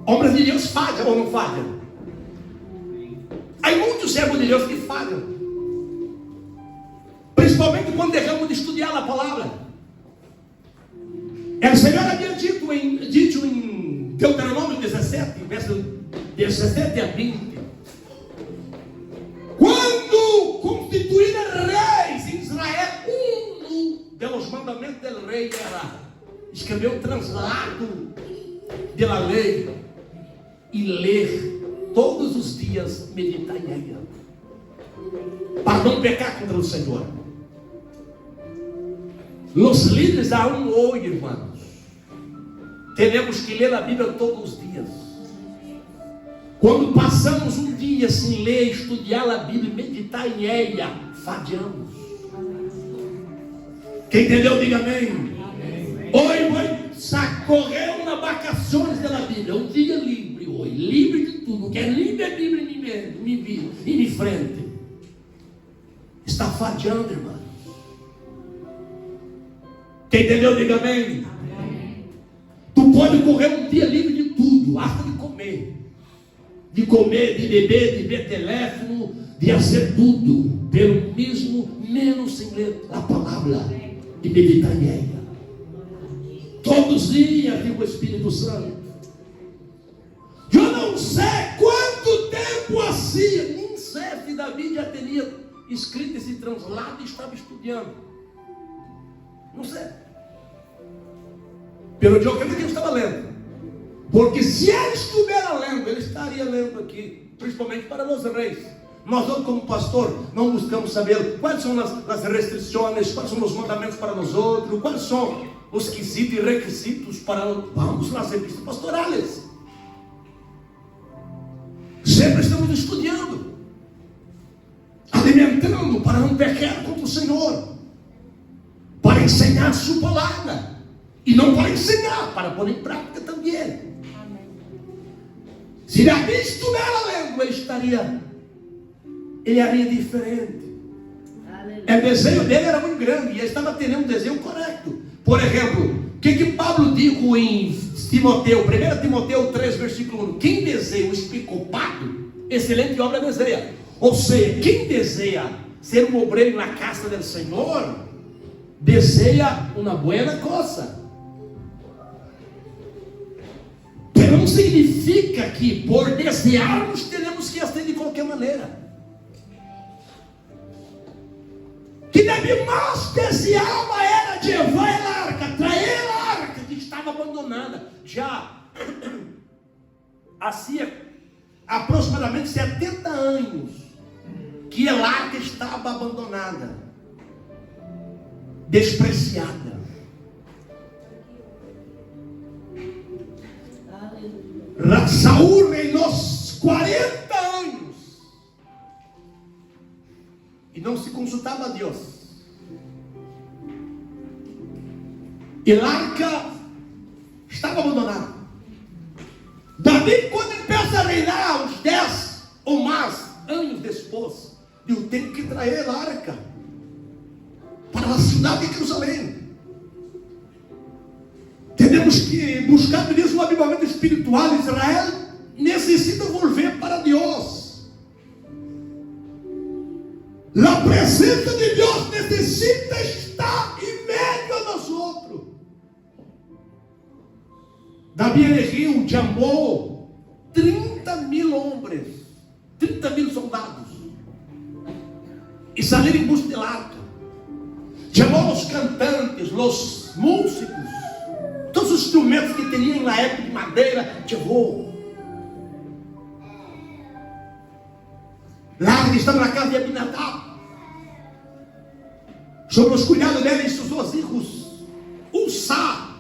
Homens de Deus falham ou não falham? Há muitos servos de Deus que falham, principalmente quando deixamos de estudar a palavra. O Senhor havia dito em Deuteronômio 17, verso 17 a 20: quando constituíram reis em Israel, dos mandamentos do rei era escrever um translado da lei e ler todos os dias, meditar em ela, para não pecar contra o Senhor. Os líderes aún hoje, irmãos, temos que ler a Bíblia todos os dias. Quando passamos um dia sem ler, estudar a Bíblia e meditar em ela, falhamos. Quem entendeu, diga amém. Hoje vai correr nas vacações da Bíblia, um dia livre hoje, livre de tudo, que é livre a Bíblia em minha frente. Está falhando, irmão. Quem entendeu, diga amém. Tu pode correr um dia livre de tudo, até de comer, de beber, de ver telefone, de fazer tudo, pelo mesmo, menos sem ler a palavra e meditar em ela. Todos os dias viu o Espírito Santo. Eu não sei quanto tempo assim, nem sei se Davi já teria escrito esse translado e estava estudando. Não sei. Pelo que ele estava lendo. Porque se ele estivesse lendo, ele estaria lendo aqui, principalmente para os reis. Nós, como pastor, não buscamos saber quais são as restrições, quais são os mandamentos para nós outros, quais são os quesitos e requisitos para vamos nas revistas pastorais. Sempre estamos estudando, alimentando para não pecar contra o Senhor, para ensinar sua palavra, e não para ensinar, para pôr em prática também. Se Davi estivesse lendo, ele haria diferente. O desejo dele era muito grande, e ele estava tendo um desejo correto. Por exemplo, o que Paulo disse em Timoteu, 1 Timoteu 3, versículo 1: quem deseja o espicopado, excelente obra deseja. Ou seja, quem deseja ser um obreiro na casa do Senhor, deseja uma boa coisa. Mas não significa que por desejarmos teremos que fazer de qualquer maneira. Que Davi mais desejava era de levar a arca, trazer a arca que estava abandonada. Já havia aproximadamente 70 anos que a arca estava abandonada, despreciada. Saúl reinou 40 anos e não se consultava a Deus. E a arca estava abandonada. Davi, quando ele pensa a reinar uns 10 ou mais anos depois, eu tenho que trazer a arca para a cidade de Jerusalém. Temos que buscar mesmo um avivamento espiritual. Israel necessita volver para Deus. A presença de Deus necessita estar em meio a nós outros. Davi elegiu, chamou 30.000 homens, 30.000 soldados, e saíram em busca de arca. Chamou os cantantes, os músicos, todos os instrumentos que tinham na época de madeira, levou. Lá estava na casa de Abinadab, sobre os cuidados dela e seus dois filhos, Ussá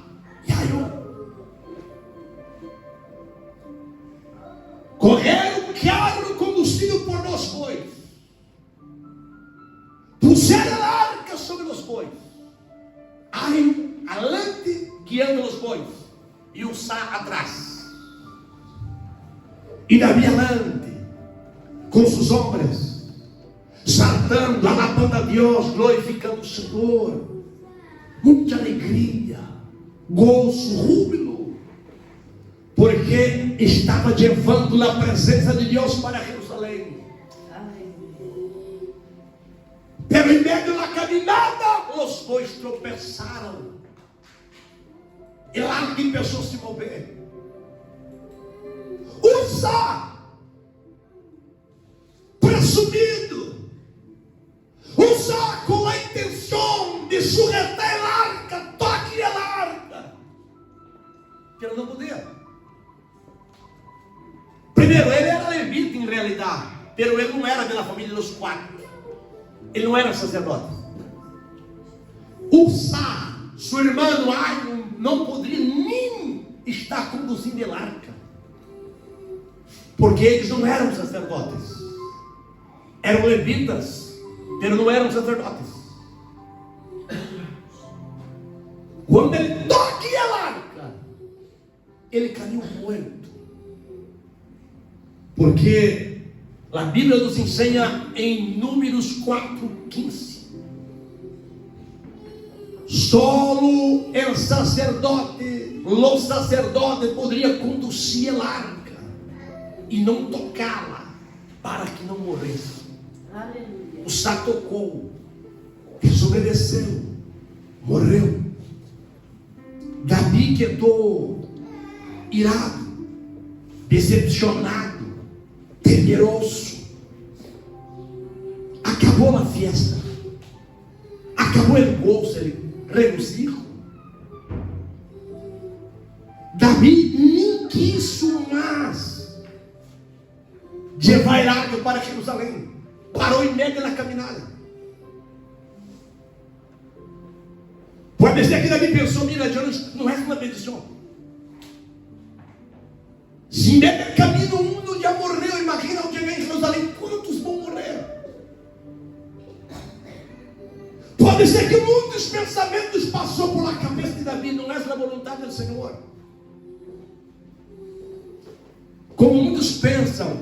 e Aiô. Correram o carro conduzido por dois bois, puseram a arca sobre os bois, Aiô alante, guiando os bois, e Ussá atrás, e Davi alante, com seus homens, saltando, alabando a Deus, glorificando o Senhor, muita alegria, gozo, júbilo, porque porque estava levando a presença de Deus para Jerusalém. Pero em meio da caminhada, os dois tropeçaram. E lá começou a se mover. Usa, presumido, usa com a intenção de sujetar a arca, toque a arca. Que ele não podia. Primeiro, ele era levita em realidade, mas ele não era da família dos 4. Ele não era sacerdote. Usa, seu irmão Aion, não poderia nem estar conduzindo a arca, porque eles não eram sacerdotes. Eram levitas, mas não eram sacerdotes. Quando ele toca a arca, ele caiu morto. Porque a Bíblia nos ensina em Números 4:15. Solo el sacerdote, los sacerdotes poderia conduzir a arca e não tocá-la para que não morresse. O Sá tocou, desobedeceu, morreu. Davi quedou irado, decepcionado, temeroso. Acabou a festa, acabou o gozo, ele regocijo. Davi nem quis mais levar a arca para Jerusalém. Parou em meio da caminhada. Pode ser que Davi pensou: mira, não é uma bendição. Se em meio do caminho um mundo já morreu, imagina o que vem em Jerusalém, quantos vão morrer? Pode ser que muitos pensamentos passou por la cabeça de Davi. Não é a vontade do Senhor. Como muitos pensam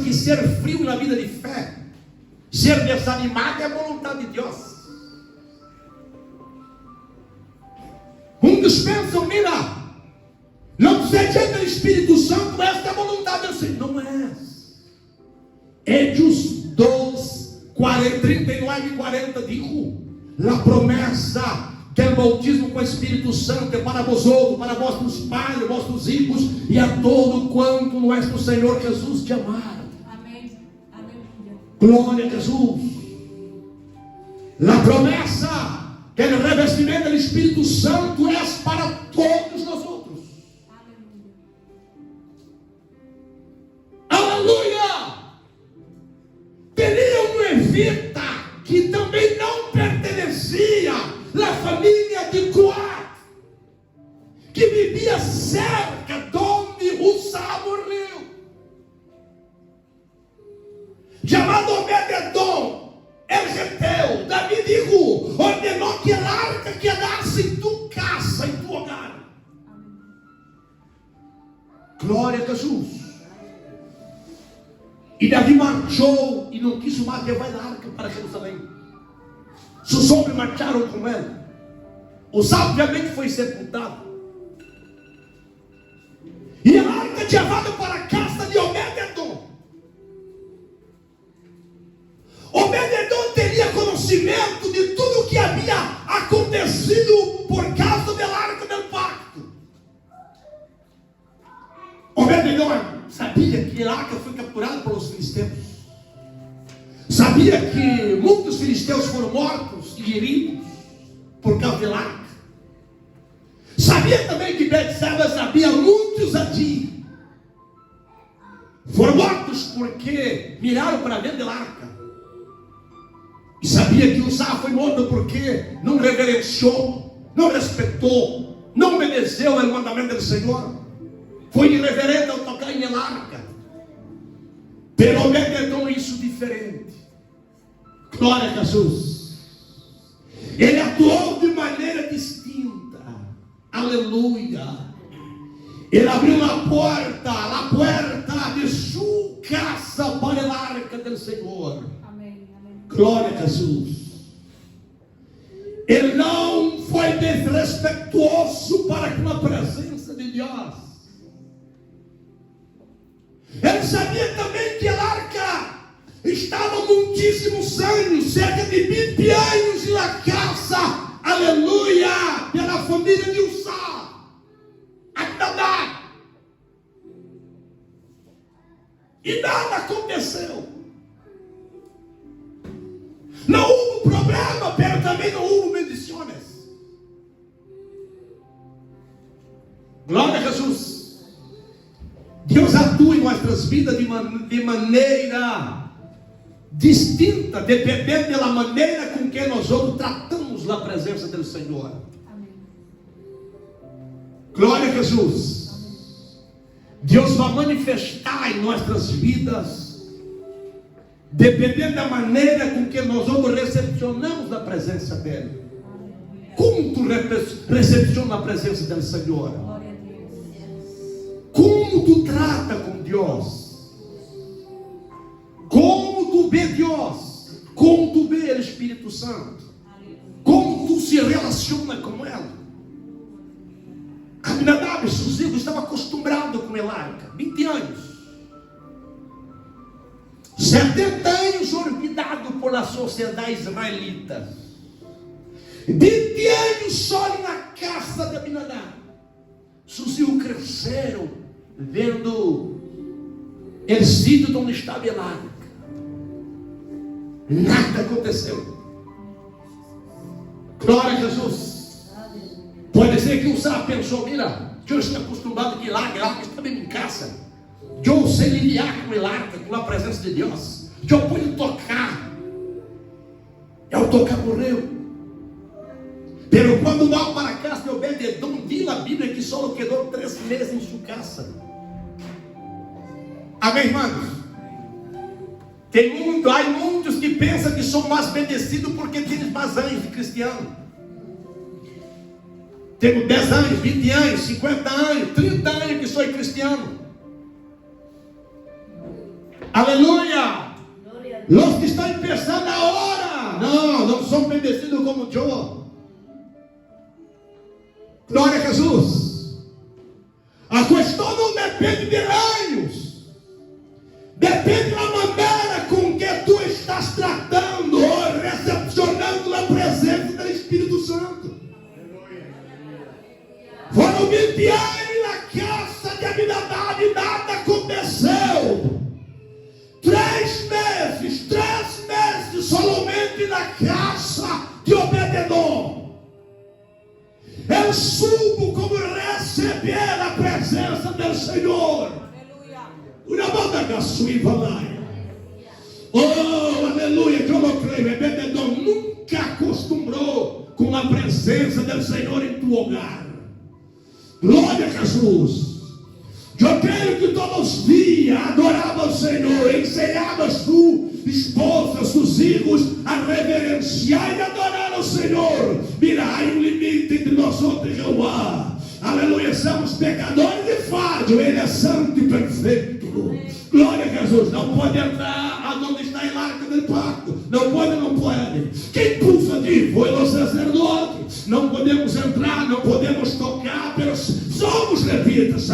que ser frio na vida de fé, ser desanimado é a vontade de Deus. Muitos pensam: mira, não seja do Espírito Santo, esta é a vontade do Senhor. Não é. Hechos 2, 39 e 40 dijo: a promessa del bautismo com o Espírito Santo é para vosotros, para vossos pais, vossos filhos e a todo quanto nosso Senhor Jesus te amar. Amém. Aleluia. Glória a Jesus. A promessa del revestimento do Espírito Santo é para todos nós outros. Aleluia. Teria um levita que também não pertencia à família de Coate, que vivia cerca de onde Uzzá morreu, chamado Obed-Edom, el Geteu. Davi dijo: ordenou que a arca quedasse em tu casa, em tu hogar. Glória a Jesus. E Davi marchou e não quis mais levar a arca para Jerusalém. Seus homens marcharam com ele. Uzzá obviamente foi sepultado. E a arca levada para a casa de Obed-Edom. Obed-Edom teria conhecimento de tudo o que havia acontecido por causa da arca do pacto. Obed-Edom sabia que a arca foi capturada pelos filisteus. Sabia que muitos filisteus foram mortos e heridos por causa da arca. Sabia também que Betseba havia muitos ali. Foram mortos porque miraram para dentro da arca. E sabia que Uzzá foi morto porque não reverenciou, não respeitou, não obedeceu ao mandamento do Senhor. Foi irreverente ao tocar em a arca. Pero Obed-Edom isso diferente. Glória a Jesus. Ele atuou de maneira distinta. Aleluia. Ele abriu a porta de sua casa para a arca do Senhor. Amém. Amém. Glória a Jesus. Ele não foi desrespeituoso para com a presença de Deus. Ele sabia também que a arca estava muitíssimos anos, cerca de 20 anos na casa, aleluia, pela família de Ussá, Abinadab. E nada aconteceu. Não houve problema, mas também não houve bendições. Glória a Jesus. Deus atua em nossas vidas de maneira distinta, dependendo da maneira com que nós outros tratamos a presença do Senhor. Amém. Glória a Jesus. Deus vai manifestar em nossas vidas, dependendo da maneira com que nós outros recepcionamos a presença dEle. Como tu recepciona a presença do Senhor? Como tu trata com Deus? Como tu vê Deus? Como tu vê o Espírito Santo? Como tu se relaciona com Ele? Abinadab, seus filhos estavam acostumados com a arca. 20 anos. 70 anos olvidados pela sociedade israelita. 20 anos só na casa de Abinadab. Seus filhos cresceram vendo o sítio onde estava a arca. Nada aconteceu. Glória a Jesus. Pode ser que o Sá pensou: mira, eu estou acostumado que a arca estava em casa. Eu sei lidar com a arca, com a presença de Deus. Eu pude tocar. Eu tocar morreu. Pero quando vai para a casa de Obed-Edom, diz a Bíblia que só quedou 3 meses em sua casa. Amém, irmãos? Há muitos que pensam que são mais bendecidos porque têm mais anos de cristiano. Tenho 10 anos, 20 anos, 50 anos, 30 anos que sou cristiano. Aleluia! Os que estão pensando agora, não são bendecidos como eu. Glória a Jesus. A questão não depende de anos, depende da maneira com que tu estás tratando ou recepcionando a presença do Espírito Santo. Foram 20 anos na casa de Abinadab e nada aconteceu. 3 meses somente na casa de Obed-Edom. Eu subo como receber a presença do Senhor. Uma banda da suíva. Oh, aleluia, que eu não creio. Obed-Edom nunca acostumou com a presença do Senhor em tu hogar. Glória a Jesus. Eu creio que todos os dias adorava o Senhor, ensinava a sua esposa, seus filhos a reverenciar e adorar o Senhor. Mira, há limite entre nós outros, Jeová. Aleluia, somos pecadores de fato, Ele é santo e perfeito. Glória a Jesus. Não pode entrar aonde está a arca do pacto. Não pode. Quem puxa de foi o sacerdote. Não podemos entrar, não podemos tocar, somos levitas.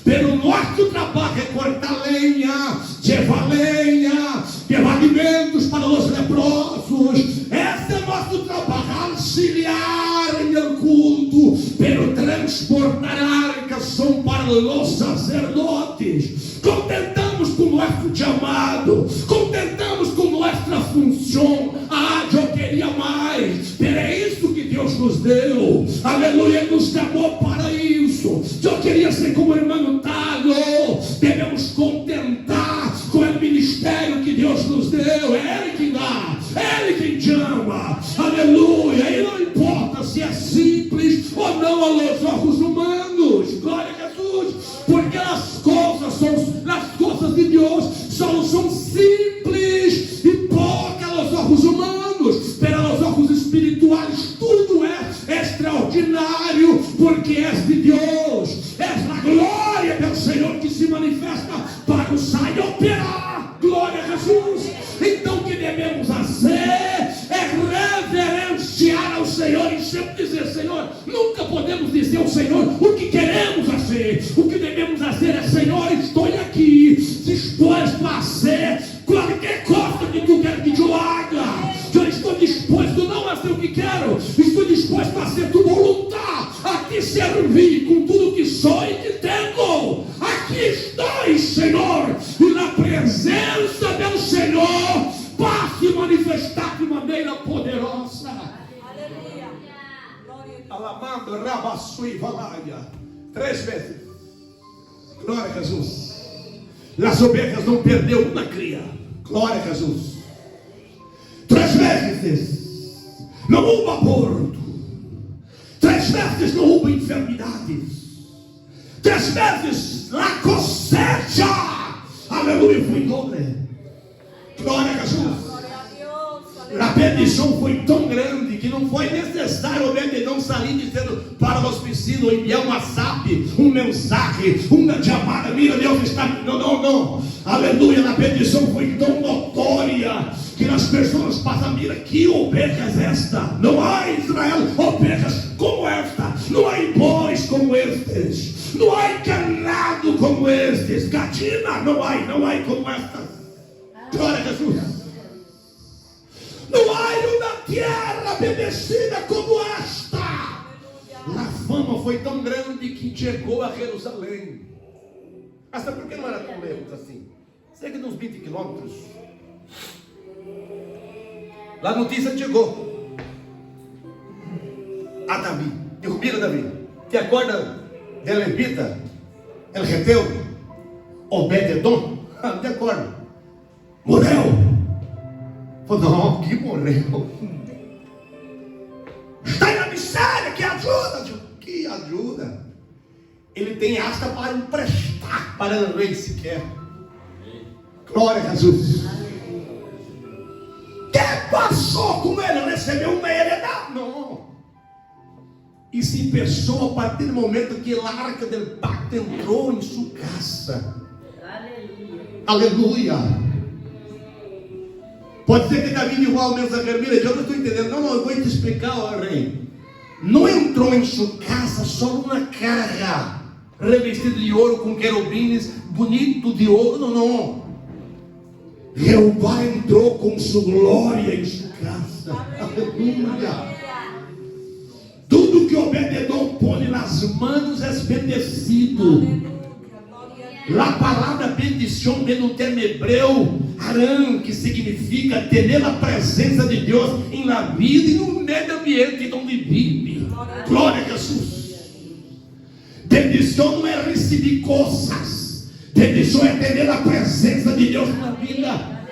Pelo nosso trabalho é cortar lenha, levar alimentos para os leprosos. Esse é nosso trabalho, auxiliar no culto, pero transportar arcas são para os sacerdotes. Contentamos com nosso chamado, contentamos com nossa função. Eu queria mais, pero é isso que Deus nos deu. Aleluia, Ele nos chamou para isso. Eu queria ser como o irmão Talo. Devemos contentar com o ministério que Deus nos deu. É Ele quem dá, é Ele quem chama. Aleluia, e não importa se é simples ou não aos olhos humanos. Glória a Jesus, porque as coisas de Deus são simples e poucas aos olhos humanos, pero aos olhos espirituais tudo é extraordinário, porque és de Deus, és a glória do Senhor que se manifesta para usar e operar. Glória a Jesus. Então o que devemos fazer é reverenciar ao Senhor em sempre dizer, Senhor, nunca podemos dizer ao Senhor o que queremos fazer. O que devemos fazer é, Senhor, estou aqui, disposto a fazer qualquer coisa que tu queres que eu haga. Eu estou disposto não a fazer o que quero, estou disposto a fazer tua vontade, a te servir com tudo que sou e que tenho. Aqui estou, Senhor, e na presença do Senhor, para se manifestar de maneira poderosa. Aleluia. Alabando, Rabassu e Valaia. 3 vezes. Glória a Jesus. As ovelhas não perdeu uma cria. Glória a Jesus. 3 vezes. Não houve aborto. 3 vezes não houve enfermidades. 3 vezes a cosecha. Aleluia, foi doble. Glória a Jesus. A bendição foi tão grande que não foi necessário o vendedor sair dizendo para o hospicídio, ou enviar um WhatsApp, mensagem, uma chamada, mira, Deus está... Não. Aleluia, a bendição foi tão notória que as pessoas passam, mira, que ovelhas esta? Não há em Israel ovelhas como esta, não há bois como estes, não há ganado como estes, gatina, não há como estas. Glória a Jesus. Não há uma terra bendecida como esta. A fama foi tão grande que chegou a Jerusalém. Mas sabe por que não era tão lejos assim? Cerca de uns 20 quilômetros. Lá a notícia chegou a Davi. Derrubiram Davi. Te acorda de Levita? El Reteu? Obed-edom? Te acorda? Morreu. Falou, não, que morreu. Está na miséria, que ajuda. Que ajuda. Ele tem asta para emprestar para o rei sequer. Glória a Jesus. O que passou com ele? Recebeu uma heredade? Não. E se pensou a partir do momento que a arca do pacto entrou em sua casa. Aleluia. Pode ser que Davi diga ao mensageiro, mira, eu não estou entendendo. Não, eu vou te explicar, ó rei. Não entrou em sua casa só uma carga revestida de ouro com querubins, bonito de ouro. Não. Jeová entrou com sua glória em sua casa. Aleluia. Tudo que Obed-edom põe nas mãos é bendecido. A palavra bendição vem no termo hebreu Aram, que significa ter a presença de Deus em la vida e no meio ambiente onde vive. Glória a Jesus. Bendição não é receber coisas, bendição é ter a presença de Deus na vida.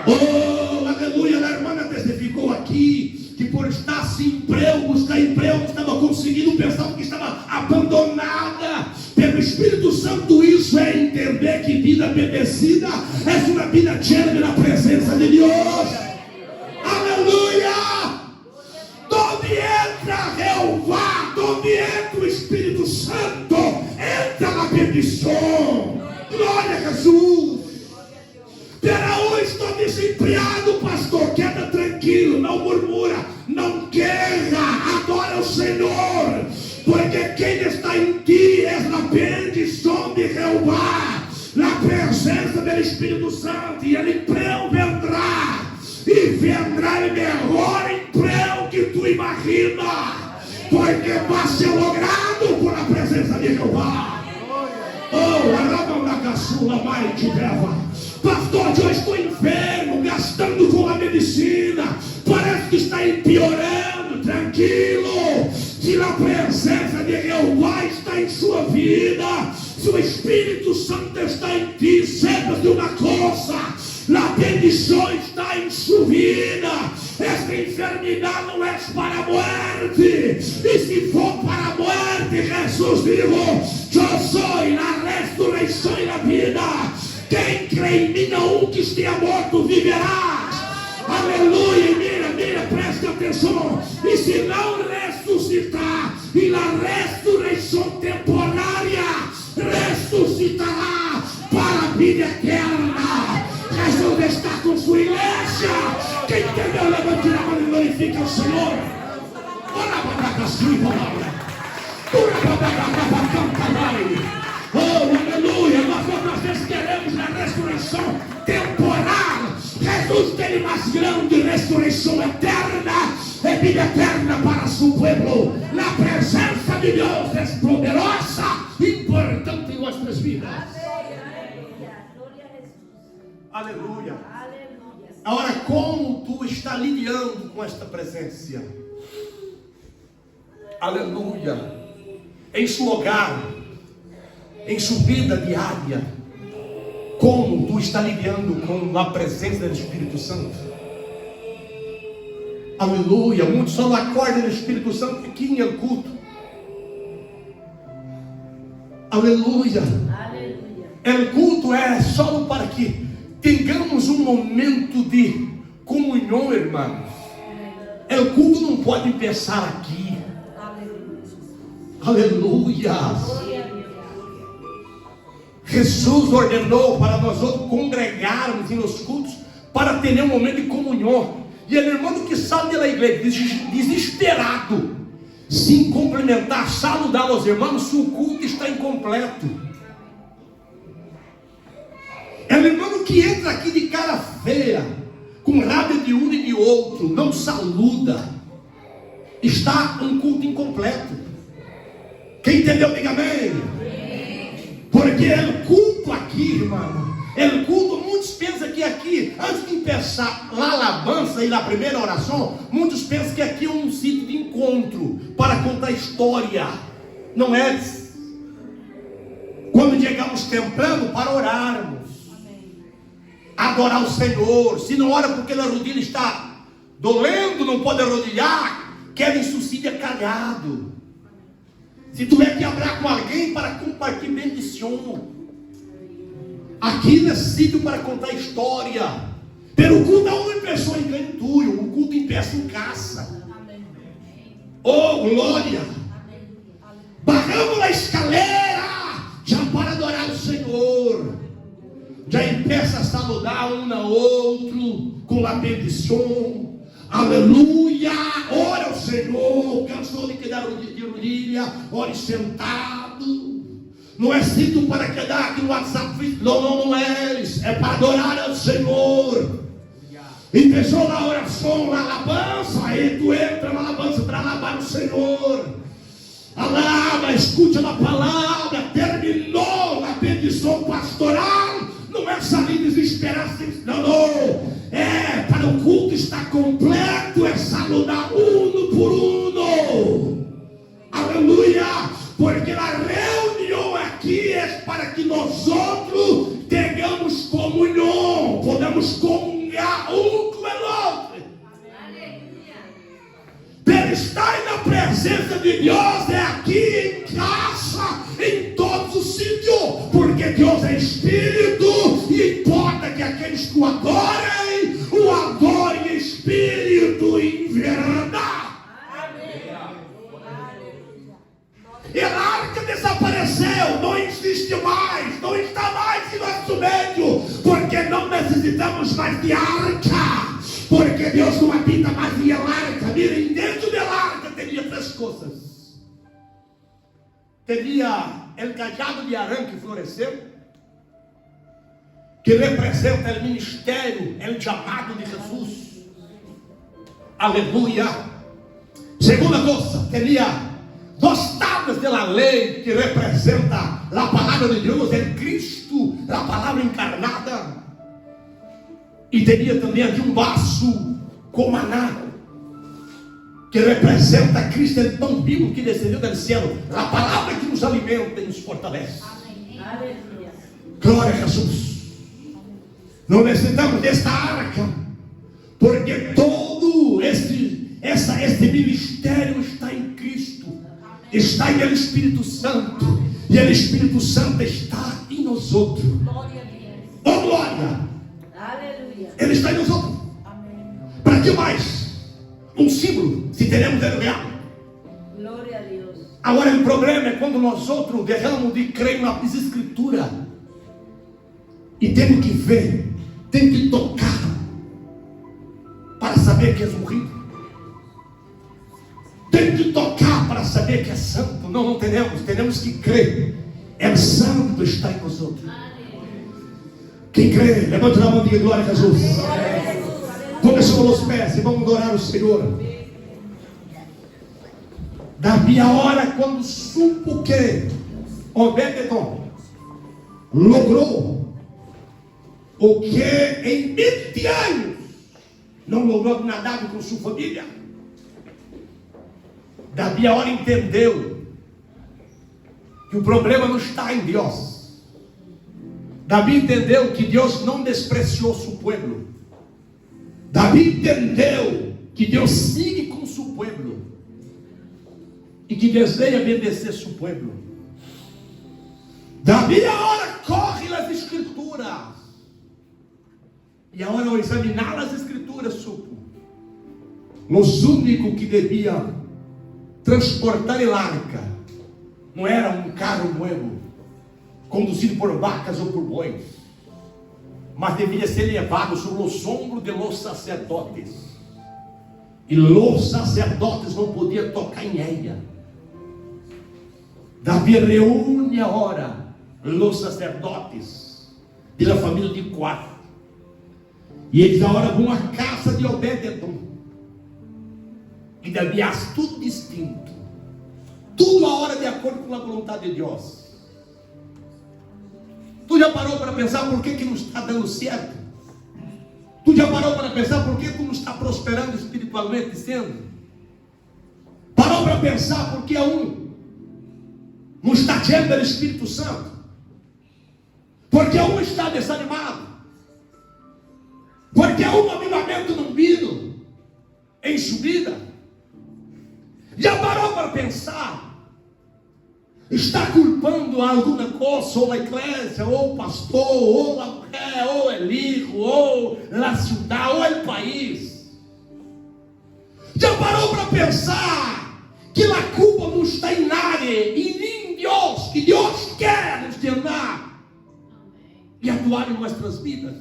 Oh, aleluia. A irmã testificou aqui que por estar sem emprego, buscar emprego, estava conseguindo, pensava que estava abandonada. Pelo Espírito Santo, isso é entender que vida bendecida é uma vida cheia da presença de Deus. Aleluia! Onde entra Jeová, onde entra o Espírito Santo, entra na bendição. Glória a Jesus. Pera, hoje estou desempregado, pastor. Queda tranquilo, não murmura, não queja, adora o Senhor, porque quem está em ti é a bendição de Jeová, na presença do Espírito Santo, e ele emprego vendrá, e vendrá o melhor emprego que tu imagina, porque vai ser logrado por a presença de Jeová. Oh, arrabam na caçula, mais de Jeová. Pastor, eu estou enfermo, gastando com a medicina, parece que está empeorando. Tranquilo, se a presença de Jeová está em sua vida, se o Espírito Santo está em ti, saiba de uma coisa: a bendição está em sua vida. Esta enfermidade não é para a morte, e se for para a morte, Jesus dijo: eu sou a ressurreição e a vida. Quem crê em mim, não que esteja morto viverá. Aleluia. Mira, preste atenção. E se não ressuscitar, e na ressurreição temporária ressuscitará para a vida eterna. Jesus está com sua igreja. Quem entendeu, levante a mão e glorifica o Senhor. Oh, aleluia! Nós outras vezes queremos a ressurreição temporal. Jesus tem mais grande ressurreição eterna, é vida eterna para seu povo. A presença de Deus é poderosa e importante em nossas vidas. Aleluia. Agora, como tu está lidiando com esta presença? Aleluia. Em seu hogar, em sua vida diária, como tu está lidando com a presença do Espírito Santo? Aleluia. Muitos só não acordam no Espírito Santo aqui em el culto. Aleluia. El culto é só para que tenhamos um momento de comunhão, irmãos. El culto não pode começar aqui. Aleluia. Jesus ordenou para nós outros congregarmos nos cultos para ter um momento de comunhão. E ele, irmão que sai da igreja desesperado, sem cumprimentar, saludar os irmãos, se o culto está incompleto. É o irmão que entra aqui de cara feia, com rabo de um e de outro, não saluda, está um culto incompleto. Quem entendeu, diga amém. Porque é o culto aqui, irmão. É o culto, muitos pensam que aqui, antes de começar a alabança e na primeira oração, muitos pensam que aqui é um sítio de encontro para contar história. Não é? Quando chegamos temprano para orarmos, adorar o Senhor. Se não ora porque a rodilha está dolendo, não pode arrodilhar, querem suicídio calhado. Se tu é que hablar com alguém para compartilhar bendição, aqui nesse sítio para contar história. Pelo culto não começou em Cantuio, o culto empeça em casa. Oh, glória! Barramos a escalera já para adorar o Senhor. Já empeça a saludar um ao outro com a bendição. Aleluia! Ora ao Senhor. Cansou de quedar de rodilha, ore sentado. Não é sítio para quedar aqui no WhatsApp. Não é. É para adorar ao Senhor. E pensou na oração, na alabança. Aí tu entra na alabança para alabar o Senhor. Alaba, escute a palavra. Terminou a bendição pastoral. Não é sair desesperado. Não. É para o culto estar completo. É saludar uno por uno. Aleluia. Porque a reunião aqui é para que nós outros tenhamos comunhão. Podemos comungar um com o outro. Para estar na presença de Deus é aqui em casa, em todos os sítios. Porque Deus é Espírito e importa que aqueles que o adorem em Espírito e em verdade. E a arca desapareceu, não existe mais, não está mais em nosso meio, porque não necessitamos mais de arca, porque Deus não habita mais em arca. Mirem, dentro da arca teria três coisas. Teria o cajado de Arã que floresceu, que representa o ministério, o chamado de Jesus. Aleluia. Segunda coisa, teria dos tábuas da lei, que representa a palavra de Deus, é Cristo, a palavra encarnada. E teria também aqui um vaso com maná, que representa Cristo, o pão vivo que desceu do céu, a palavra que nos alimenta e nos fortalece. Aleluia. Glória a Jesus. Não necessitamos desta arca, porque todo este ministério está em Cristo, está em el Espírito Santo, e o Espírito Santo está em nós outros. Oh, glória! Aleluia. Ele está em nós outros. Para que mais? Um símbolo, se teremos ele real. Glória a Deus. Agora o problema é quando nós outros deixamos de crer nas escrituras e temos que ver, temos que tocar para saber que és morrido. Tem que saber que é santo. Não temos que crer. É santo está em nós outros. Quem crê, levante a mão e diga glória a Jesus. Começou os pés e vamos adorar o Senhor. Davi, a hora quando supo que Obed-edom logrou o que em 20 anos não logrou nada com sua família. Davi, a hora entendeu que o problema não está em Deus. Davi entendeu que Deus não despreciou seu povo. Davi entendeu que Deus sigue com seu povo e que deseja obedecer seu povo. Davi agora corre nas escrituras e agora ao examinar as escrituras supo os únicos que devia transportar a arca não era um carro novo conduzido por vacas ou por bois, mas devia ser levado sobre os ombros de los sacerdotes, e os sacerdotes não podiam tocar em ela. Davi reúne agora os sacerdotes da família de Coate, e eles agora vão à casa de Obed-edom, e Davi faz tudo distinto, tudo a hora de acordo com a vontade de Deus. Tu já parou para pensar por que não está dando certo? Tu já parou para pensar por que tu não está prosperando espiritualmente sendo? Parou para pensar por que não está cheio do Espírito Santo? Porque está desanimado? Porque avivamento não vindo em subida? Já parou para pensar? Está culpando alguma coisa, ou a igreja, ou o pastor, ou a mulher, ou o hijo, ou a cidade, ou o país? Já parou para pensar que a culpa não está em nada e nem em Deus, que Deus quer nos tornar e atuar em nossas vidas?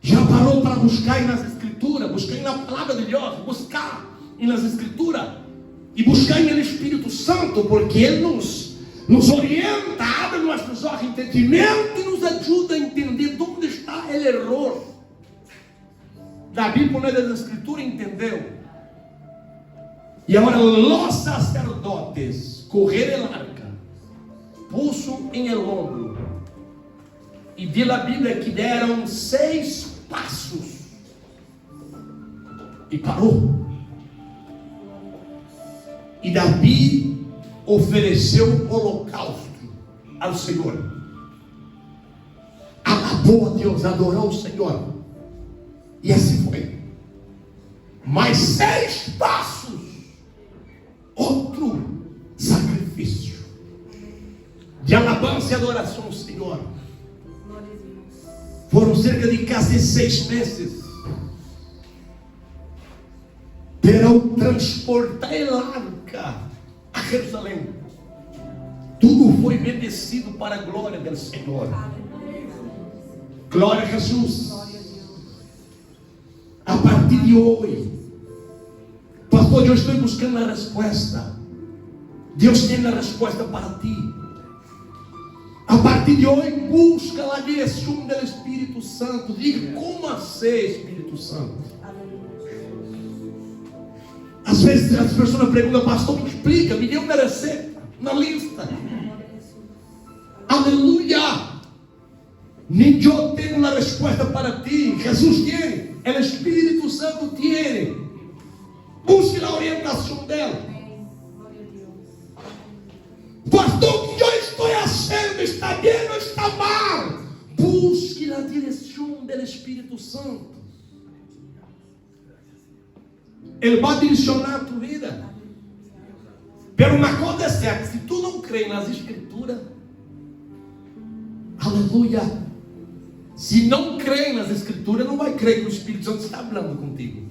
Já parou para buscar nas escrituras, buscar na palavra de Deus, buscar nas escrituras e buscar em Espírito Santo, porque Ele nos orienta, abre nossos olhos de entendimento e nos ajuda a entender onde está o erro. Davi, por meio das escrituras, entendeu. E agora os sacerdotes correram a arca, puso em el ombro, e diz a Bíblia que deram 6 passos e parou. E Davi ofereceu holocausto ao Senhor. Alabou a Deus, adorou o Senhor. E assim foi. Mais 6 passos. Outro sacrifício de alabança e adoração ao Senhor. Foram cerca de quase 6 meses para transportar a arca a Jerusalém. Tudo foi obedecido para a glória do Senhor. Glória a Jesus. A partir de hoje, pastor, eu estou buscando a resposta. Deus tem a resposta para ti. A partir de hoje, busca a direção do Espírito Santo. Diga, como assim, Espírito Santo? Às vezes as pessoas perguntam, pastor, me explica, me dê uma receita, uma lista. Aleluia! Nem eu tenho a resposta para ti. Jesus tem, o Espírito Santo tem. Busque a orientação dela. Pastor, o que eu estou fazendo? Está bem ou está mal? Busque a direção do Espírito Santo. Ele vai direcionar a tua vida. Pero uma coisa é certa, se tu não crê nas escrituras, aleluia, se não crê nas escrituras, não vai crer que o Espírito Santo está falando contigo.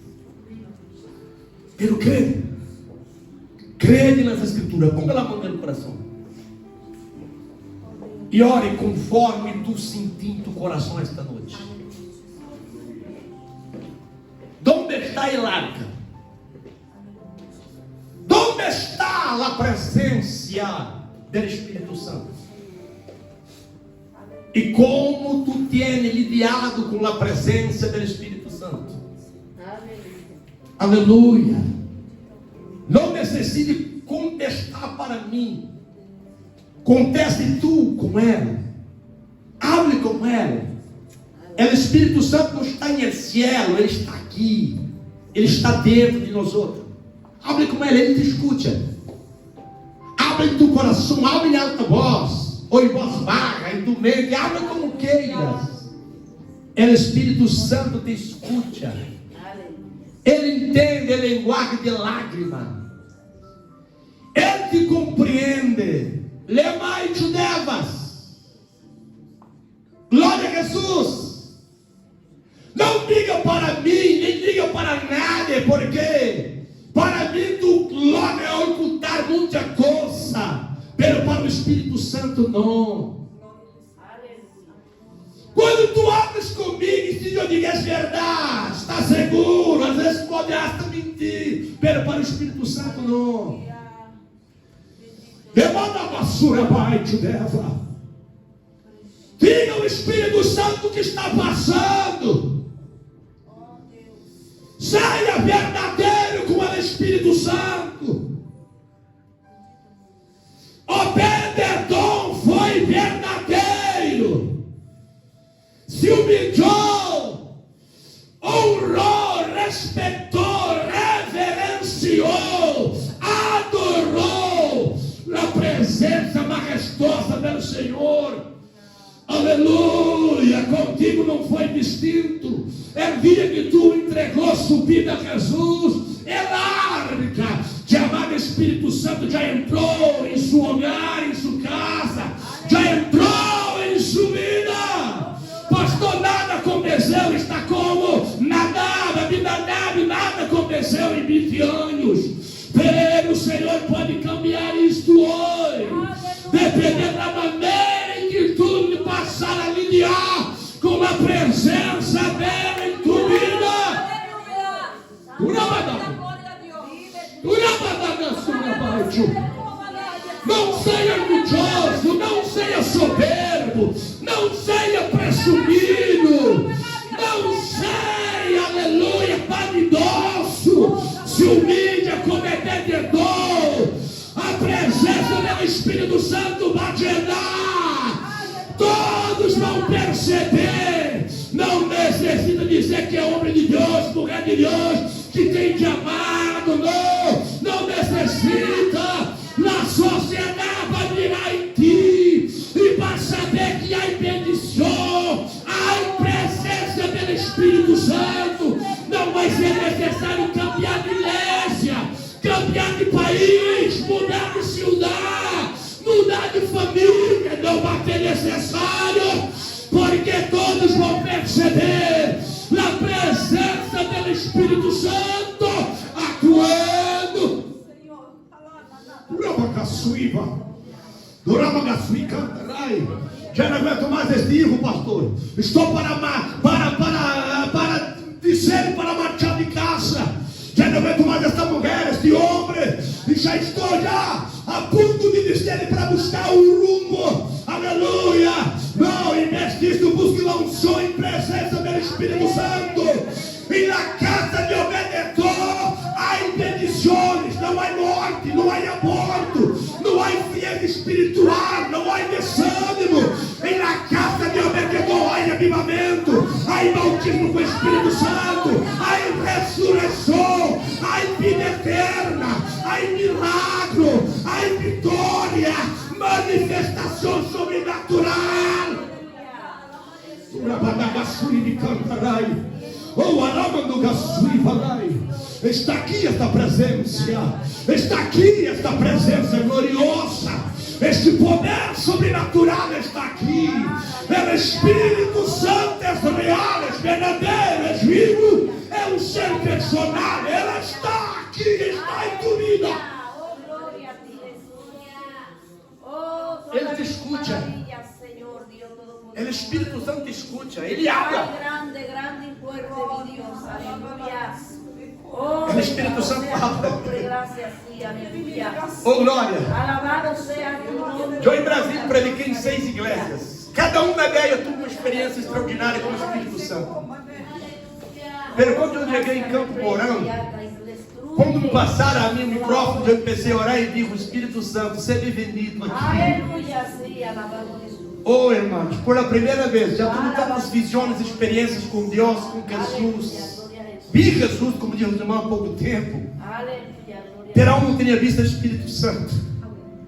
Pero crede nas escrituras, ponga a mão no coração e ore conforme tu sentir em tu coração esta noite. Onde está a arca? a presença do Espírito Santo. E como tu tens lidiado com a presença do Espírito Santo. Aleluia. Não necessite contestar para mim. Conteste tu com ela. Hable com ela. O Espírito Santo não está no céu, ele está aqui. Ele está dentro de nós outros. Hable com ela, ele te escuta. Hable em tu coração, hable em alta voz, ou em voz baixa, em tu mente, hable como queiras. O Espírito Santo te escuta. Ele entende a linguagem de lágrima. Ele te compreende. Lemai tu devas. Glória a Jesus. Não diga para mim, nem diga para nada, porque para mim tu glória é ocultar muita coisa, mas para o Espírito Santo não. Quando tu hablas comigo, e se eu digo é verdade, está seguro, às vezes pode até mentir, mas para o Espírito Santo não. Demanda a vassoura abaixo dela. Diga o Espírito Santo que está passando. Saia verdadeiro com o Espírito Santo. O perdão foi verdadeiro. Se humilhou, honrou, respeitou, reverenciou, adorou a presença majestosa do Senhor. Aleluia, contigo não foi distinto. É o dia que tu entregou sua vida a Jesus. É larga. De amado Espírito Santo já entrou em seu hogar, em sua casa. Já entrou em sua vida. Pastor, nada aconteceu. Está como nada, nada aconteceu em 20 anos. Pero o Senhor pode cambiar isto hoje. Dependendo da maneira em que tu me passar a lidiar com a presença dela em tua vida. Não seja orgulhoso, não seja soberbo, não seja presumido, não seja, aleluia, vanidoso. Se humilhe como é perdedor. A presença do Espírito Santo vai te dar. Todos vão perceber. Não necessita dizer que é homem de Deus, mulher de Deus, que tem te amado. Não necessita. Na sociedade vai mirar em ti e vai saber que há bendição, há presença do Espírito Santo. Não vai ser necessário cambiar de igreja, cambiar de país, mudar de cidade, mudar de família. Não vai ser necessário, porque todos vão perceber a presença do Espírito Santo atuando. Já não aguento mais este erro, pastor. Estou para dizer para marchar de casa. Já não aguento mais esta mulher, este homem. E já estou a ponto de dizer para buscar um rumo. Aleluia. Não, em vez disso, busque lá um sonho em presença do Espírito Santo. E na casa de Obed-edom há bendições, não há morte, não há aborto, não há frieza espiritual, não há desânimo. E na casa de Obed-edom há avivamento, há bautismo com o Espírito Santo, há ressurreição, há vida eterna, há milagre, há vitória, manifestação sobrenatural. Oh, arama do Gassui, valai. Está aqui esta presença. Está aqui esta presença gloriosa. Este poder sobrenatural está aqui. O Espírito Santo é real, é verdadeiro, é vivo. É um ser personal. Ela está aqui, está em tua vida. Ele te escuta. O Espírito Santo te escuta. Ele habla. Oh, El Espíritu Santo bendito habla. nombre, gracias, sí, aleluya. Oh, glória. Alabado sea tu nombre. Eu em Brasília prediquei em 6 igrejas. Cada uma delas teve uma experiência extraordinária com o Espírito Santo. Mas quando eu cheguei em Campo Mourão, quando passaram a mim o microfone, eu comecei a orar e vi o Espírito Santo ser bendito aqui. Aleluya, sí, alabado Jesús. Oh, irmãos, por a primeira vez, já tive tantas visões, experiências com Deus, com Jesus. Vi Jesus, como diz os irmãos, há pouco tempo. Aleluya, gloria. Pero não tinha visto o Espírito Santo.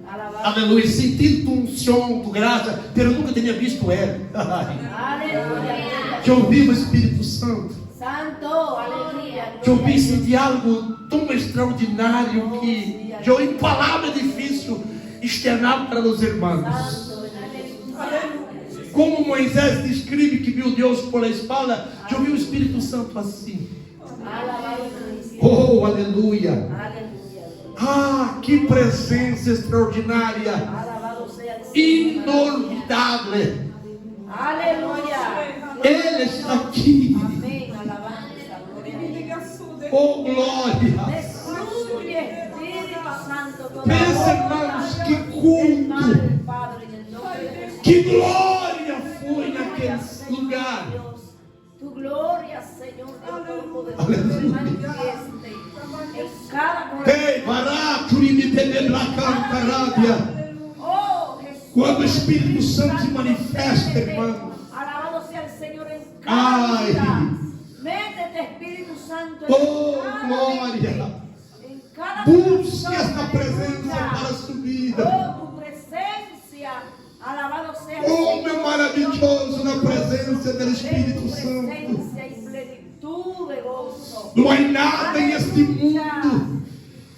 Alabado. Aleluia, sentindo unção, graça, pero nunca tinha visto ele. Aleluya. Que eu vi o Espírito Santo. Santo, aleluya. Que eu vi sentir algo tão extraordinário que eu, em palavra difícil, externar para os irmãos. Como Moisés descreve que viu Deus por espalda, eu vi o Espírito Santo assim. Oh, aleluia. Aleluya. Ah, que presença extraordinária, Alabado sea el Señor. inolvidável. Aleluya. Ele está aqui. Amén. Alabanza, gloria a Dios. Oh, glória. Destruye, Espíritu Santo, toda Pensa, obra irmãos, que del culto, mal, Padre, en el nombre de Jesús. que glória foi naquele lugar. Dios, tu gloria, Señor, Dios Todopoderoso, Aleluya. se manifieste en cada corazón. Ei, barato e me Arábia. Oh, Jesús. Quando o Espírito Santo se manifesta, irmão. Alabado sea el Señor en cada Ay. vida. Métete, Espíritu Santo, Oh, cada glória. vida, en cada Busque corazón, esta presença aleluya. para a sua vida. Oh, tu presencia, alabado sea el Oh, Señor. meu maravilhoso na presença do En Espírito tu Santo. presencia y plenitud de gozo. Não há nada neste mundo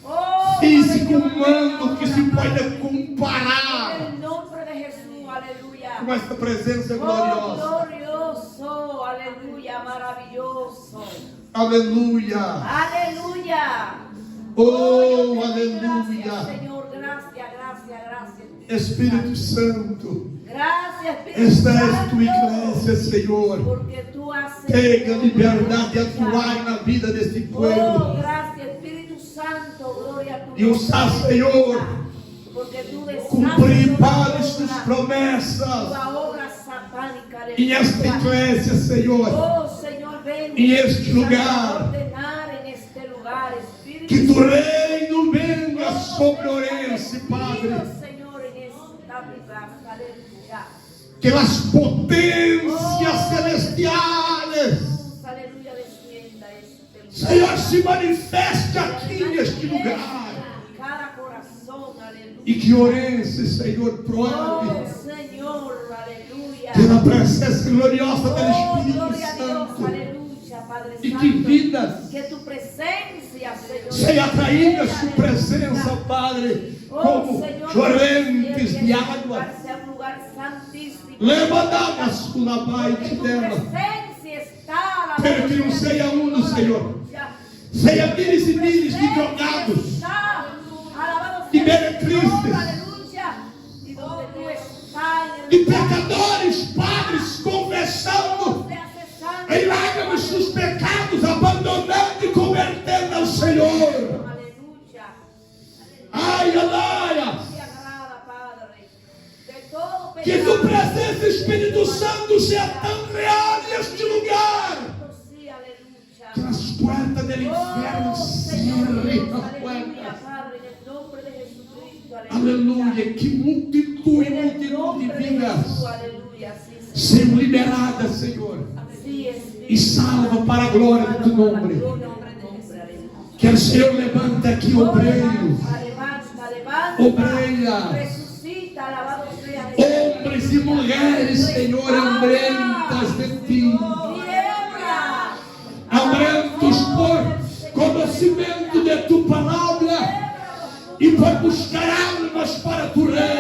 Oh, físico, aleluya. humano, que se pode En comparar el nombre de Jesús, aleluya. com esta presença Oh, gloriosa. glorioso, aleluya, maravilloso. Aleluia. Aleluya. Oh, yo te doy aleluia. Gracias, Señor, gracias, gracias, gracias. Espírito Santo, Gracias, Espíritu esta é Santo. tua igreja, Senhor. Porque tú haces. Pega a liberdade de atuar na vida deste Oh, povo. gracias, Espíritu Santo, gloria a tu E usar, Senhor, porque tú deshaces cumprir, toda Pai, tus obra, promessas toda obra satánica, em esta igreja, Senhor. Oh, Señor, ven Em este lugar. ordenar en este lugar, Espíritu Que tu reino venha sobre Orense, Padre. Señor, en esta vida, aleluya. Que as potências celestiais, Aleluya, descienda este lugar. Senhor, se manifeste aqui neste lugar. Cada corazón, aleluya. E que Orense, Senhor, Oh, prove Señor, aleluya. pela presença gloriosa do Oh, Espírito gloria a Dios, Santo. aleluya, Padre E Santo. que vidas Que tu presencia, Señor, seja atraída a aleluya. sua presença, Padre, Oh, como Señor, torrentes que de este água. lugar sea un lugar santíssimo. Levanta a na Porque baite tu dela. presencia está, alabado Pero que não sea seja el uno, Senhor. aleluya. Seja milhares e Tu milhares de presencia drogados, está, alabado de sea el meretrizes, Señor, aleluya. Y donde tú estás, en el de lugar pecadores, padres, confessando de hacer santo, em lágrimas seus pecados, abandonando e convertendo ao Senhor. aleluya. Ai, aleluia! Te agrada, Padre, de todo Que pecado. tu presença, Espírito Santo, seja tão real neste lugar. Sí, aleluya. Que as portas do inferno Oh, se Señor, abrem as aleluya, portas. Padre, en el nombre de Jesucristo, Aleluia! Que multitud e En el multitud de nombre de vidas Jesús, aleluya, sí, Señor. sejam liberadas, Senhor. Sí, Espíritu E salva para a glória do teu nome. aleluya. Que o Senhor levanta aqui obreiros, Levanta, levanta. obreiras, Resucita, alabado sea Jesús. homens e mulheres, Senhor, hambrientas de ti, Niebla. hambrientos por conhecimento de tu palavra e por buscar almas para tu reino.